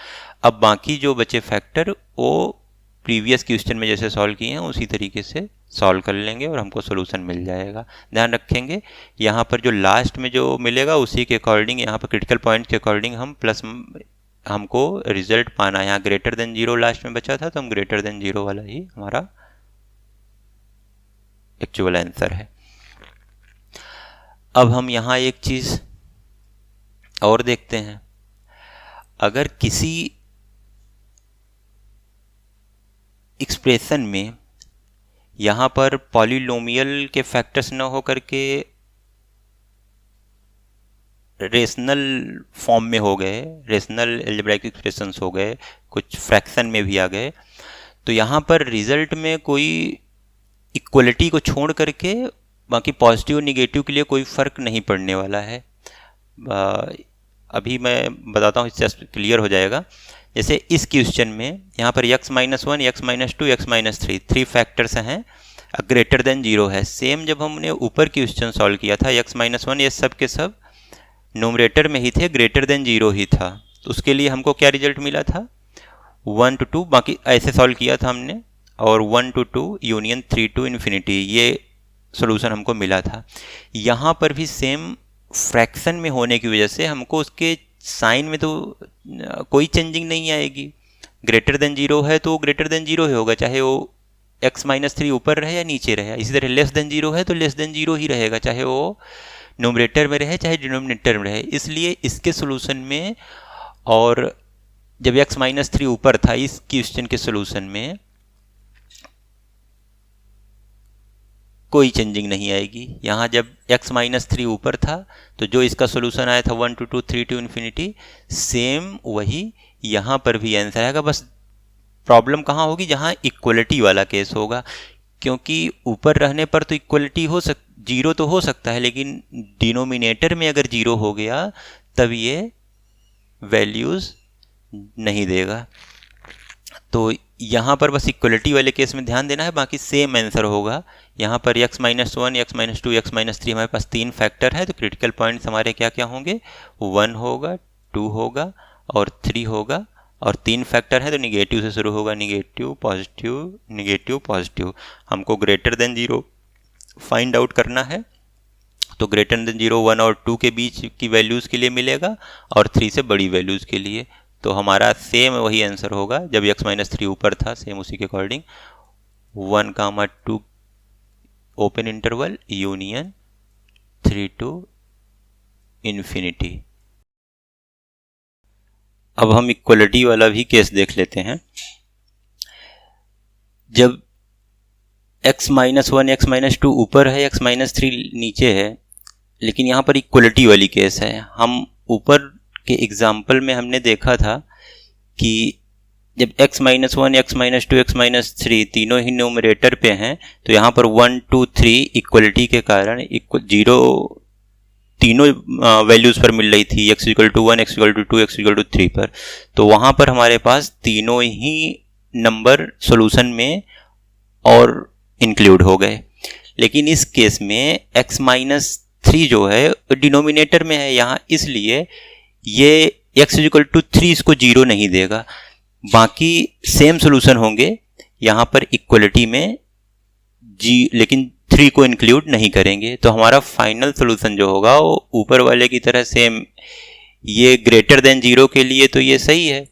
अब बाकी जो बचे फैक्टर वो प्रीवियस क्वेश्चन में जैसे सॉल्व किए हैं उसी तरीके से सॉल्व कर लेंगे और हमको सोल्यूशन मिल जाएगा। ध्यान रखेंगे यहाँ पर जो लास्ट में जो मिलेगा उसी के अकॉर्डिंग, यहाँ पर क्रिटिकल पॉइंट के अकॉर्डिंग हम प्लस, हमको रिजल्ट पाना है। यहाँ ग्रेटर देन 0 लास्ट में बचा था तो हम ग्रेटर देन 0 वाला ही हमारा एक्चुअल आंसर है। अब हम यहाँ एक चीज़ और देखते हैं। अगर किसी एक्सप्रेशन में यहाँ पर पॉलिनोमियल के फैक्टर्स न हो करके रेशनल फॉर्म में हो गए, रेशनल अलजेब्राइक एक्सप्रेशंस हो गए, कुछ फ्रैक्शन में भी आ गए, तो यहाँ पर रिजल्ट में कोई इक्वलिटी को छोड़ करके बाकी पॉजिटिव और निगेटिव के लिए कोई फ़र्क नहीं पड़ने वाला है। अभी मैं बताता हूँ, इससे क्लियर हो जाएगा। जैसे इस क्वेश्चन में यहाँ पर x minus one, x minus two, x minus three, 3 factors हैं, ग्रेटर देन 0 है। सेम जब हमने ऊपर क्वेश्चन सॉल्व किया था x माइनस वन, ये सब के सब न्यूमरेटर में ही थे, ग्रेटर देन 0 ही था, तो उसके लिए हमको क्या रिजल्ट मिला था 1 to 2, बाकी ऐसे सॉल्व किया था हमने, और 1 to 2 यूनियन 3 to इन्फिनिटी, ये सोल्यूशन हमको मिला था। यहाँ पर भी सेम फ्रैक्शन में होने की वजह से हमको उसके साइन में तो कोई चेंजिंग नहीं आएगी। ग्रेटर देन 0 है तो ग्रेटर देन 0 ही होगा, चाहे वो x माइनस थ्री ऊपर रहे या नीचे रहे। इसी तरह लेस देन 0 है तो लेस देन 0 ही रहेगा, चाहे वो न्यूमरेटर में रहे चाहे डिनोमिनेटर में रहे। इसलिए इसके सोल्यूशन में, और जब x माइनस थ्री ऊपर था इस क्वेश्चन के सोल्यूशन में, कोई चेंजिंग नहीं आएगी। यहाँ जब x माइनस थ्री ऊपर था तो जो इसका सोल्यूशन आया था 1 to 2, 3 to इन्फिनिटी, सेम वही यहाँ पर भी आंसर आएगा। बस प्रॉब्लम कहाँ होगी, जहाँ इक्वलिटी वाला केस होगा, क्योंकि ऊपर रहने पर तो इक्वलिटी जीरो तो हो सकता है, लेकिन डिनोमिनेटर में अगर 0 हो गया तब ये वैल्यूज़ नहीं देगा। तो यहाँ पर बस इक्वलिटी वाले केस में ध्यान देना है, बाकी सेम आंसर होगा। यहाँ पर x minus one, x minus two, x minus three, हमारे पास 3 फैक्टर है, तो क्रिटिकल पॉइंट्स हमारे क्या क्या होंगे, 1 होगा, 2 होगा और 3 होगा, और 3 फैक्टर है तो निगेटिव से शुरू होगा, निगेटिव पॉजिटिव निगेटिव पॉजिटिव। हमको ग्रेटर देन 0 फाइंड आउट करना है, तो ग्रेटर देन 0 1 और 2 के बीच की वैल्यूज़ के लिए मिलेगा, और 3 से बड़ी वैल्यूज़ के लिए। तो हमारा सेम वही आंसर होगा, जब x माइनस थ्री ऊपर था सेम उसी के according 1, 2 open interval union 3 to infinity. अब हम इक्वलिटी वाला भी केस देख लेते हैं। जब x minus one, x minus two ऊपर है, x माइनस थ्री नीचे है, लेकिन यहाँ पर इक्वलिटी वाली केस है। हम ऊपर के एग्जाम्पल में हमने देखा था कि जब x minus one, x minus two, x minus three तीनों ही न्यूमरेटर पे हैं, तो यहाँ पर 1, 2, 3 इक्वलिटी के कारण 0 तीनों वैल्यूज़ पर मिल रही थी, x equal to 1, x equal to 2, x equal to 3 पर। तो वहाँ पर हमारे पास तीनों ही नंबर सॉल्यूशन में और इंक्लूड हो गए। लेकिन इस केस में x माइनस थ्री जो है डिनोमिनेटर में है यहाँ, इसलिए ये x इक्वल टू 3 इसको 0 नहीं देगा। बाकी सेम सोल्यूशन होंगे यहाँ पर इक्वलिटी में लेकिन 3 को इंक्लूड नहीं करेंगे। तो हमारा फाइनल सोल्यूशन जो होगा वो ऊपर वाले की तरह सेम, ये ग्रेटर देन 0 के लिए तो ये सही है,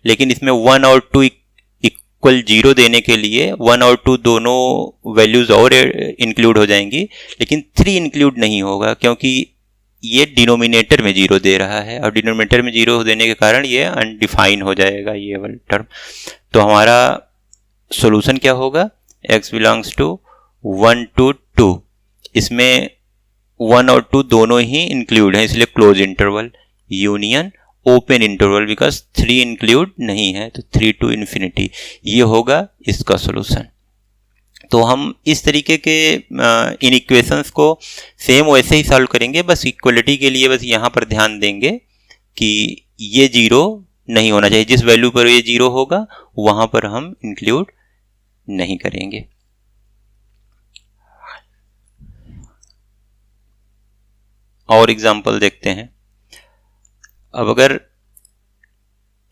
लेकिन इसमें 1 और 2 इक्वल 0 देने के लिए 1 और 2 दोनों वैल्यूज़ और इंक्लूड हो जाएंगी, लेकिन 3 इंक्लूड नहीं होगा, क्योंकि ये डिनोमिनेटर में 0 दे रहा है, और डिनोमिनेटर में 0 देने के कारण ये अनडिफाइन हो जाएगा ये वाला टर्म। तो हमारा सॉल्यूशन क्या होगा, x बिलोंग्स टू 1 to 2, इसमें 1 और 2 दोनों ही इंक्लूड हैं, इसलिए close interval union open interval, because 3 include नहीं है, तो 3 to इन्फिनिटी, ये होगा इसका सॉल्यूशन। तो हम इस तरीके के इन इक्वेशंस को सेम वैसे ही सॉल्व करेंगे, बस इक्वलिटी के लिए बस यहाँ पर ध्यान देंगे कि ये 0 नहीं होना चाहिए, जिस वैल्यू पर ये 0 होगा वहाँ पर हम इंक्लूड नहीं करेंगे। और एग्जाम्पल देखते हैं। अब अगर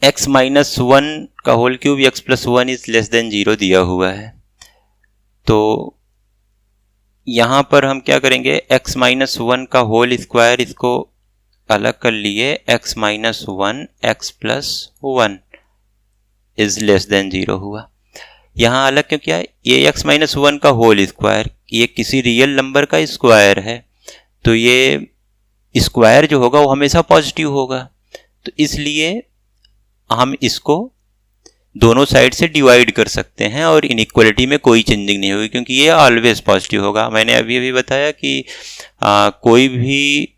x माइनस वन का whole cube x plus one is less than 0 दिया हुआ है, तो यहाँ पर हम क्या करेंगे, x माइनस वन का होल स्क्वायर इसको अलग कर लिए, x minus one x plus one is less than 0 हुआ। यहाँ अलग क्यों किया, ये x माइनस वन का होल स्क्वायर, ये किसी रियल नंबर का स्क्वायर है, तो ये स्क्वायर जो होगा वो हमेशा पॉजिटिव होगा, तो इसलिए हम इसको दोनों साइड से डिवाइड कर सकते हैं और इनइक्वलिटी में कोई चेंजिंग नहीं होगी, क्योंकि ये ऑलवेज पॉजिटिव होगा। मैंने अभी बताया कि कोई भी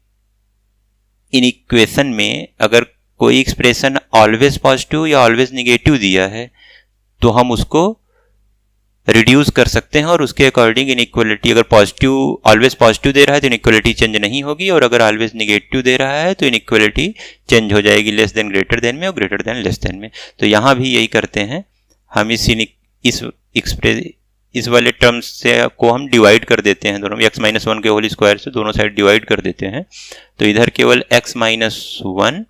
इन इक्वेशन में अगर कोई एक्सप्रेशन ऑलवेज पॉजिटिव या ऑलवेज निगेटिव दिया है तो हम उसको रिड्यूस कर सकते हैं और उसके अकॉर्डिंग इनइक्वालिटी, अगर पॉजिटिव ऑलवेज पॉजिटिव दे रहा है तो इनइक्वालिटी चेंज नहीं होगी, और अगर ऑलवेज निगेटिव दे रहा है तो इनइक्वालिटी चेंज हो जाएगी लेस देन ग्रेटर देन में और ग्रेटर देन लेस देन में। तो यहाँ भी यही करते हैं, हम इस वाले टर्म्स से को हम डिवाइड कर देते हैं दोनों, x माइनस वन के होल स्क्वायर से दोनों साइड डिवाइड कर देते हैं। तो इधर केवल x minus one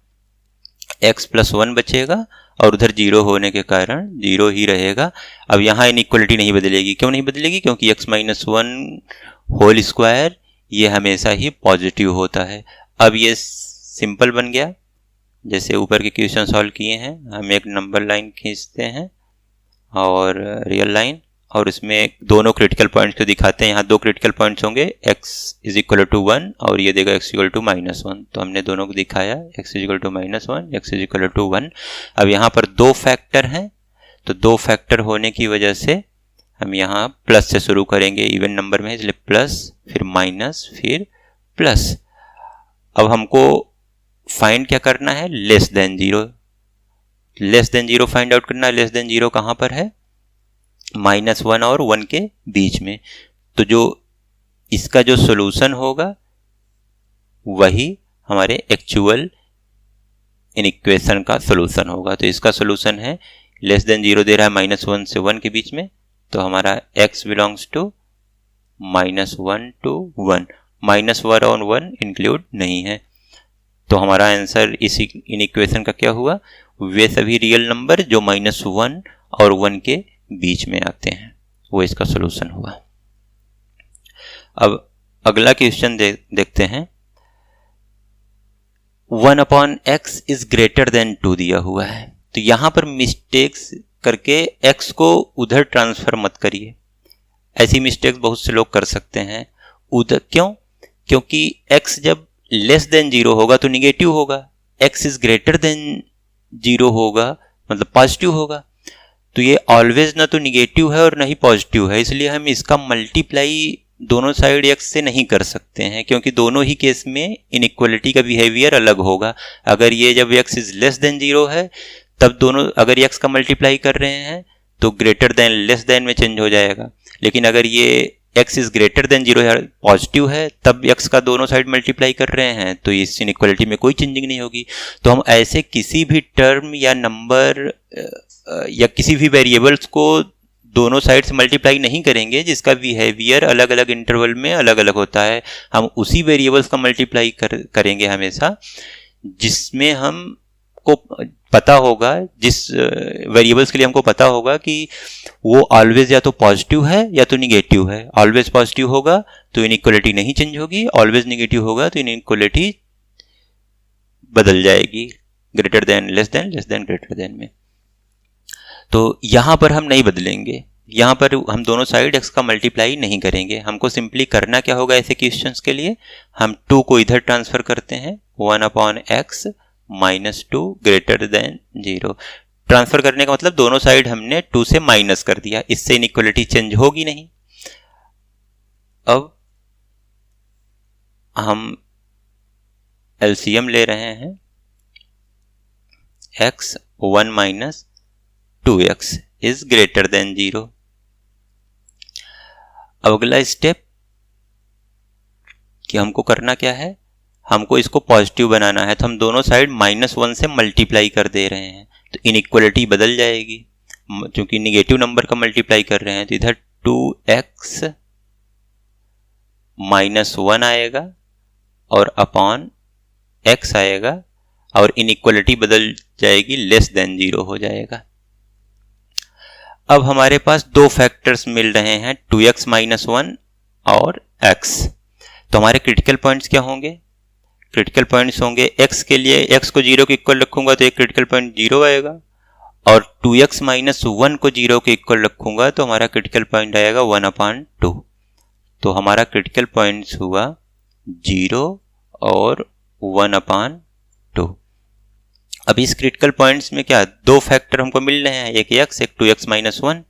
x plus one बचेगा और उधर जीरो होने के कारण जीरो ही रहेगा। अब यहाँ इनइक्वालिटी नहीं बदलेगी, क्यों नहीं बदलेगी? क्योंकि x minus one whole square ये हमेशा ही पॉजिटिव होता है। अब ये सिंपल बन गया, जैसे ऊपर के क्वेश्चन सॉल्व किए हैं। हम एक नंबर लाइन खींचते हैं और रियल लाइन, और इसमें दोनों क्रिटिकल पॉइंट्स को दिखाते हैं। यहाँ दो क्रिटिकल पॉइंट्स होंगे, x is equal to one और ये देगा x equal to minus one. तो हमने दोनों को दिखाया, x is equal to minus one, x is equal to one. अब यहाँ पर दो फैक्टर हैं, तो दो फैक्टर होने की वजह से हम यहाँ प्लस से शुरू करेंगे, इवन नंबर में, इसलिए प्लस फिर माइनस फिर प्लस। अब हमको फाइंड क्या करना है? Less than zero. Less than zero find out करना है। लेस देन जीरो कहाँ पर है? माइनस वन और वन के बीच में। तो जो इसका जो सोल्यूशन होगा वही हमारे एक्चुअल इनइक्वेशन का सोल्यूशन होगा। तो इसका सोल्यूशन है, लेस देन जीरो दे रहा है माइनस वन से वन के बीच में, तो हमारा x belongs to minus one to one, minus one और वन इंक्लूड नहीं है। तो हमारा आंसर इसी इनइक्वेशन का क्या हुआ? वे सभी रियल नंबर जो माइनस वन और वन के बीच में आते हैं, वो इसका सोल्यूशन हुआ। अब अगला क्वेश्चन देखते हैं। 1/x इज ग्रेटर देन 2 दिया हुआ है, तो यहां पर मिस्टेक्स करके x को उधर ट्रांसफर मत करिए। ऐसी मिस्टेक्स बहुत से लोग कर सकते हैं उधर। क्यों? क्योंकि x जब लेस देन जीरो होगा तो निगेटिव होगा, x is greater than zero होगा मतलब पॉजिटिव होगा। तो ये ऑलवेज ना तो निगेटिव है और ना ही पॉजिटिव है, इसलिए हम इसका मल्टीप्लाई दोनों साइड x से नहीं कर सकते हैं, क्योंकि दोनों ही केस में इनइक्वालिटी का बिहेवियर अलग होगा। अगर ये जब x is less than zero है तब दोनों, अगर x का मल्टीप्लाई कर रहे हैं तो ग्रेटर देन लेस देन में चेंज हो जाएगा। लेकिन अगर ये x is greater than zero है, पॉजिटिव है, तब x का दोनों साइड मल्टीप्लाई कर रहे हैं तो इस इनइक्वालिटी में कोई चेंजिंग नहीं होगी। तो हम ऐसे किसी भी टर्म या नंबर या किसी भी वेरिएबल्स को दोनों साइड से मल्टीप्लाई नहीं करेंगे जिसका बिहेवियर अलग अलग इंटरवल में अलग अलग होता है। हम उसी वेरिएबल्स का मल्टीप्लाई करेंगे हमेशा जिसमें हमको पता होगा, जिस वेरिएबल्स के लिए हमको पता होगा कि वो ऑलवेज या तो पॉजिटिव है या तो निगेटिव है। ऑलवेज पॉजिटिव होगा तो इनइक्वालिटी नहीं चेंज होगी, ऑलवेज निगेटिव होगा तो इनइक्वालिटी बदल जाएगी greater than less than greater than में। तो यहां पर हम नहीं बदलेंगे, यहां पर हम दोनों साइड x का मल्टीप्लाई नहीं करेंगे। हमको सिंपली करना क्या होगा ऐसे क्वेश्चंस के लिए? हम 2 को इधर ट्रांसफर करते हैं, 1/x minus 2 greater than 0। Transfer करने का मतलब दोनों साइड हमने 2 से माइनस कर दिया, इससे इनइक्वालिटी चेंज होगी नहीं। अब हम एलसीएम ले रहे हैं, x 1 minus 2x is greater than 0। अब अगला स्टेप कि हमको करना क्या है? हमको इसको पॉजिटिव बनाना है, तो हम दोनों साइड -1 से मल्टीप्लाई कर दे रहे हैं, तो इनइक्वालिटी बदल जाएगी। क्योंकि निगेटिव नंबर का मल्टीप्लाई कर रहे हैं तो इधर 2x -1 आएगा और अपॉन x आएगा और इनइक्वालिटी बदल जाएगी, लेस देन 0 हो जाएगा। अब हमारे पास दो फैक्टर्स मिल रहे हैं, 2x -1 और x। तो हमारे क्रिटिकल पॉइंट्स क्या होंगे? क्रिटिकल पॉइंट्स होंगे x के लिए, x को 0 के इक्वल रखूंगा तो एक क्रिटिकल पॉइंट 0 आएगा, और 2x -1 को 0 के इक्वल रखूंगा तो हमारा क्रिटिकल पॉइंट आएगा 1/2। तो हमारा क्रिटिकल पॉइंट्स हुआ 0 और 1/2। अब इस क्रिटिकल पॉइंट्स में क्या दो फैक्टर हमको मिल रहे हैं, एक x एक 2x -1।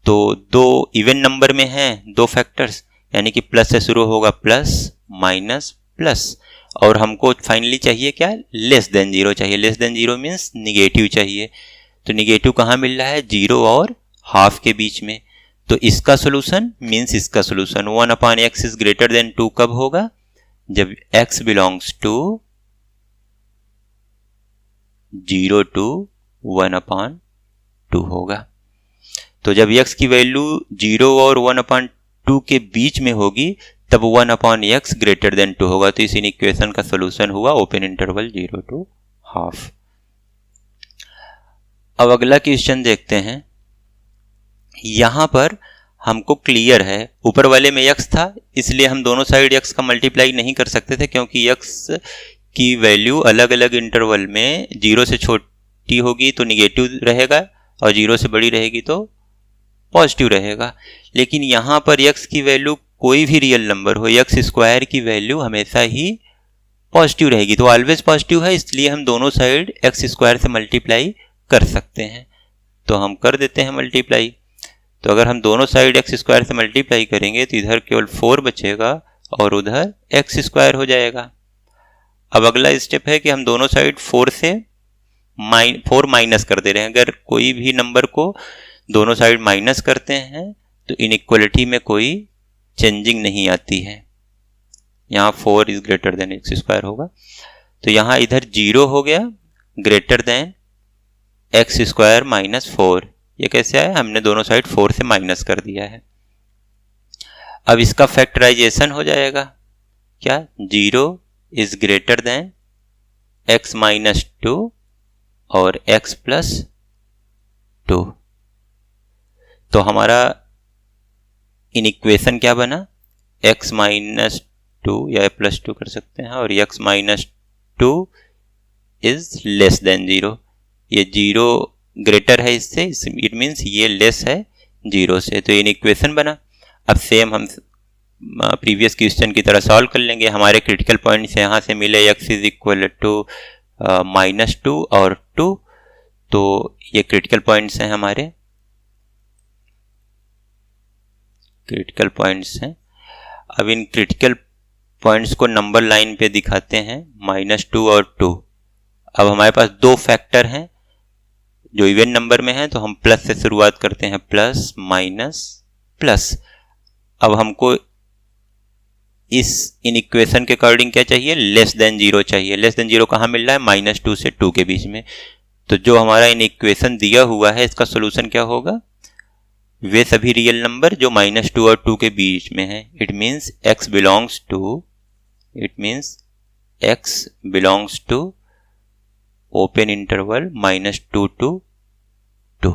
तो दो इवन नंबर में हैं दो फैक्टर्स, यानी कि प्लस से शुरू होगा प्लस माइनस प्लस, और हमको फाइनली चाहिए क्या? लेस देन 0 चाहिए। लेस देन 0 मीन्स निगेटिव चाहिए। तो निगेटिव कहाँ मिल रहा है? 0 और हाफ के बीच में। तो इसका सोल्यूशन मीन्स इसका solution 1/x is greater then 2 कब होगा? जब x बिलोंग्स टू 0 to 1/2 होगा। तो जब x की वैल्यू 0 और 1/2 के बीच में होगी तब 1/x ग्रेटर देन 2 होगा। तो इस इक्वेशन का सोल्यूशन हुआ ओपन इंटरवल 0 to ½ अब अगला क्वेश्चन देखते हैं। यहां पर हमको क्लियर है, ऊपर वाले में x था इसलिए हम दोनों साइड x का मल्टीप्लाई नहीं कर सकते थे, क्योंकि x की वैल्यू अलग अलग इंटरवल में 0 से छोटी होगी तो निगेटिव रहेगा और 0 से बड़ी रहेगी तो पॉजिटिव रहेगा। लेकिन यहाँ पर x की वैल्यू कोई भी रियल नंबर हो, x स्क्वायर की वैल्यू हमेशा ही पॉजिटिव रहेगी। तो ऑलवेज पॉजिटिव है, इसलिए हम दोनों साइड x स्क्वायर से मल्टीप्लाई कर सकते हैं। तो हम कर देते हैं मल्टीप्लाई। तो अगर हम दोनों साइड x स्क्वायर से मल्टीप्लाई करेंगे तो इधर केवल 4 बचेगा और उधर x स्क्वायर हो जाएगा। अब अगला स्टेप है कि हम दोनों साइड 4 से 4 माइनस कर दे रहे हैं। अगर कोई भी नंबर को दोनों साइड माइनस करते हैं तो इनइक्वालिटी में कोई चेंजिंग नहीं आती है। यहाँ 4 is greater then x square होगा। तो यहाँ इधर 0 हो गया greater than x square minus 4। ये कैसे आया? हमने दोनों साइड 4 से माइनस कर दिया है। अब इसका फैक्टराइजेशन हो जाएगा क्या? 0 is greater then x minus 2 और x प्लस 2। तो हमारा इक्वेशन क्या बना? x माइनस 2 या प्लस 2 कर सकते हैं और x minus 2 is less than 0। ये 0 ग्रेटर है इससे, इट मीन्स ये लेस है 0 से। तो ये इक्वेशन बना। अब सेम हम प्रीवियस क्वेश्चन की तरह सॉल्व कर लेंगे। हमारे क्रिटिकल पॉइंट्स यहाँ से मिले x इज इक्वल टू -2 और 2। तो ये क्रिटिकल पॉइंट्स हैं, हमारे क्रिटिकल पॉइंट्स हैं। अब इन क्रिटिकल पॉइंट्स को नंबर लाइन पे दिखाते हैं, -2 और 2। अब हमारे पास दो फैक्टर हैं जो इवन नंबर में है, तो हम प्लस से शुरुआत करते हैं, प्लस माइनस प्लस। अब हमको इस इक्वेशन के अकॉर्डिंग क्या चाहिए? लेस देन 0 चाहिए। लेस देन 0 कहाँ मिल रहा है? -2 से 2 के बीच में। तो जो हमारा इक्वेशन दिया हुआ है इसका सोल्यूशन क्या होगा? वे सभी रियल नंबर जो -2 और 2 के बीच में है। It means x belongs to open interval -2 to 2।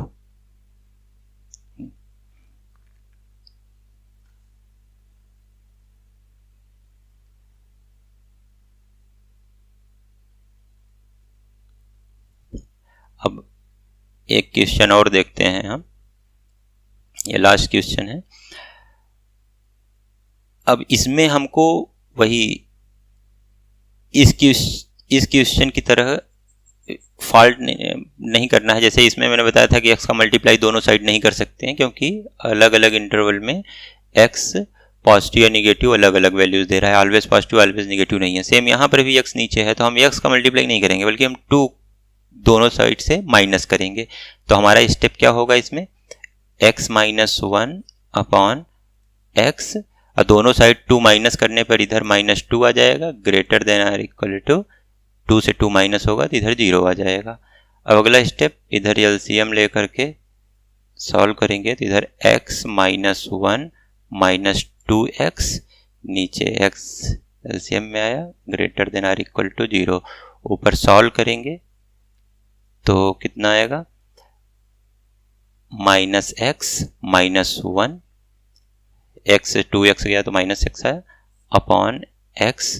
अब एक क्वेश्चन और देखते हैं हम, ये लास्ट क्वेश्चन है। अब इसमें हमको वही इस क्वेश्चन की तरह फॉल्ट नहीं करना है। जैसे इसमें मैंने बताया था कि x का मल्टीप्लाई दोनों साइड नहीं कर सकते हैं, क्योंकि अलग अलग इंटरवल में x पॉजिटिव या निगेटिव अलग अलग वैल्यूज दे रहा है। ऑलवेज पॉजिटिव ऑलवेज निगेटिव नहीं है। सेम यहाँ पर भी x नीचे है तो हम x का मल्टीप्लाई नहीं करेंगे, बल्कि हम 2 दोनों साइड से माइनस करेंगे। तो हमारा स्टेप क्या होगा इसमें? x -1 अपॉन x, और दोनों साइड 2 माइनस करने पर इधर -2 आ जाएगा, greater than or equal to 2 से 2 माइनस होगा तो इधर 0 आ जाएगा। अब अगला स्टेप, इधर एलसीएम लेकर के सॉल्व करेंगे तो इधर x -1 -2x, नीचे x एलसीएम में आया, greater than or equal to 0। ऊपर सॉल्व करेंगे तो कितना आएगा? -x -1, x 2x गया तो -x आया, upon x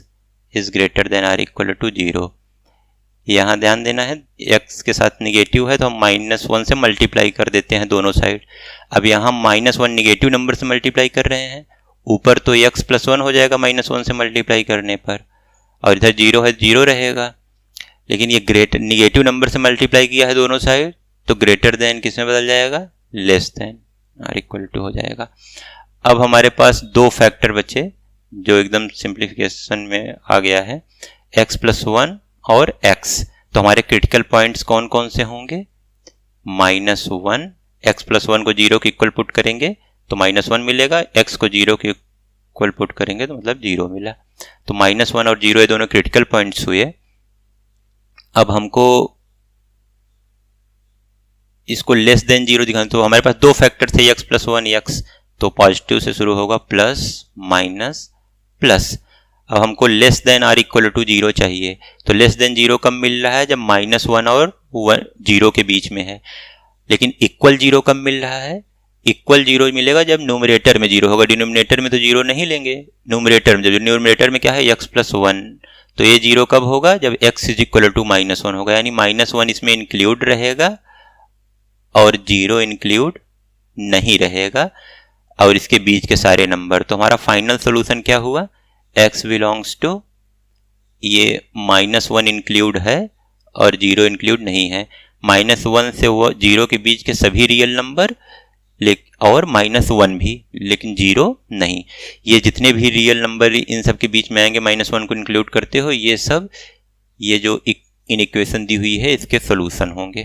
is greater than or equal to 0। यहाँ ध्यान देना है x के साथ निगेटिव है तो हम -1 से मल्टीप्लाई कर देते हैं दोनों साइड। अब यहाँ -1 निगेटिव नंबर से मल्टीप्लाई कर रहे हैं, ऊपर तो x +1 हो जाएगा -1 से मल्टीप्लाई करने पर, और इधर 0 है 0 रहेगा। लेकिन ये निगेटिव नंबर से मल्टीप्लाई किया है दोनों साइड, तो ग्रेटर देन किस में बदल जाएगा? Less than or equal to हो जाएगा। अब हमारे पास दो फैक्टर बचे जो एकदम सिंप्लीफिकेशन में आ गया है, x +1 और x। तो हमारे क्रिटिकल पॉइंट्स कौन कौन से होंगे? -1, x +1 को 0 के इक्वल पुट करेंगे तो -1 मिलेगा, x को 0 के इक्वल पुट करेंगे तो मतलब 0 मिला। तो -1 और 0 ये दोनों क्रिटिकल पॉइंट्स हुए। अब हमको इसको लेस देन 0 दिखाना, तो हमारे पास दो फैक्टर थे x + 1 x, तो पॉजिटिव से शुरू होगा प्लस माइनस प्लस। अब हमको लेस देन r = 0 चाहिए, तो लेस देन 0 कब मिल रहा है, जब -1 और 0 के बीच में है। लेकिन इक्वल 0 कब मिल रहा है, इक्वल 0 मिलेगा जब न्यूमरेटर में 0 होगा। डिनोमिनेटर में तो 0 नहीं लेंगे, न्यूमरेटर में, जब न्यूमरेटर में क्या है x + 1, तो ये 0 कब होगा, जब x = -1 होगा, यानी -1 इसमें इंक्लूड रहेगा और 0 इंक्लूड नहीं रहेगा, और इसके बीच के सारे नंबर। तो हमारा फाइनल सोल्यूशन क्या हुआ, x बिलोंग्स टू, ये -1 इंक्लूड है और 0 इंक्लूड नहीं है, -1 से 0 के बीच के सभी रियल नंबर और -1 भी, लेकिन 0 नहीं। ये जितने भी रियल नंबर इन सब के बीच में आएंगे -1 को इंक्लूड करते हो, ये सब, ये जो इन इक्वेशन दी हुई है इसके सोल्यूशन होंगे।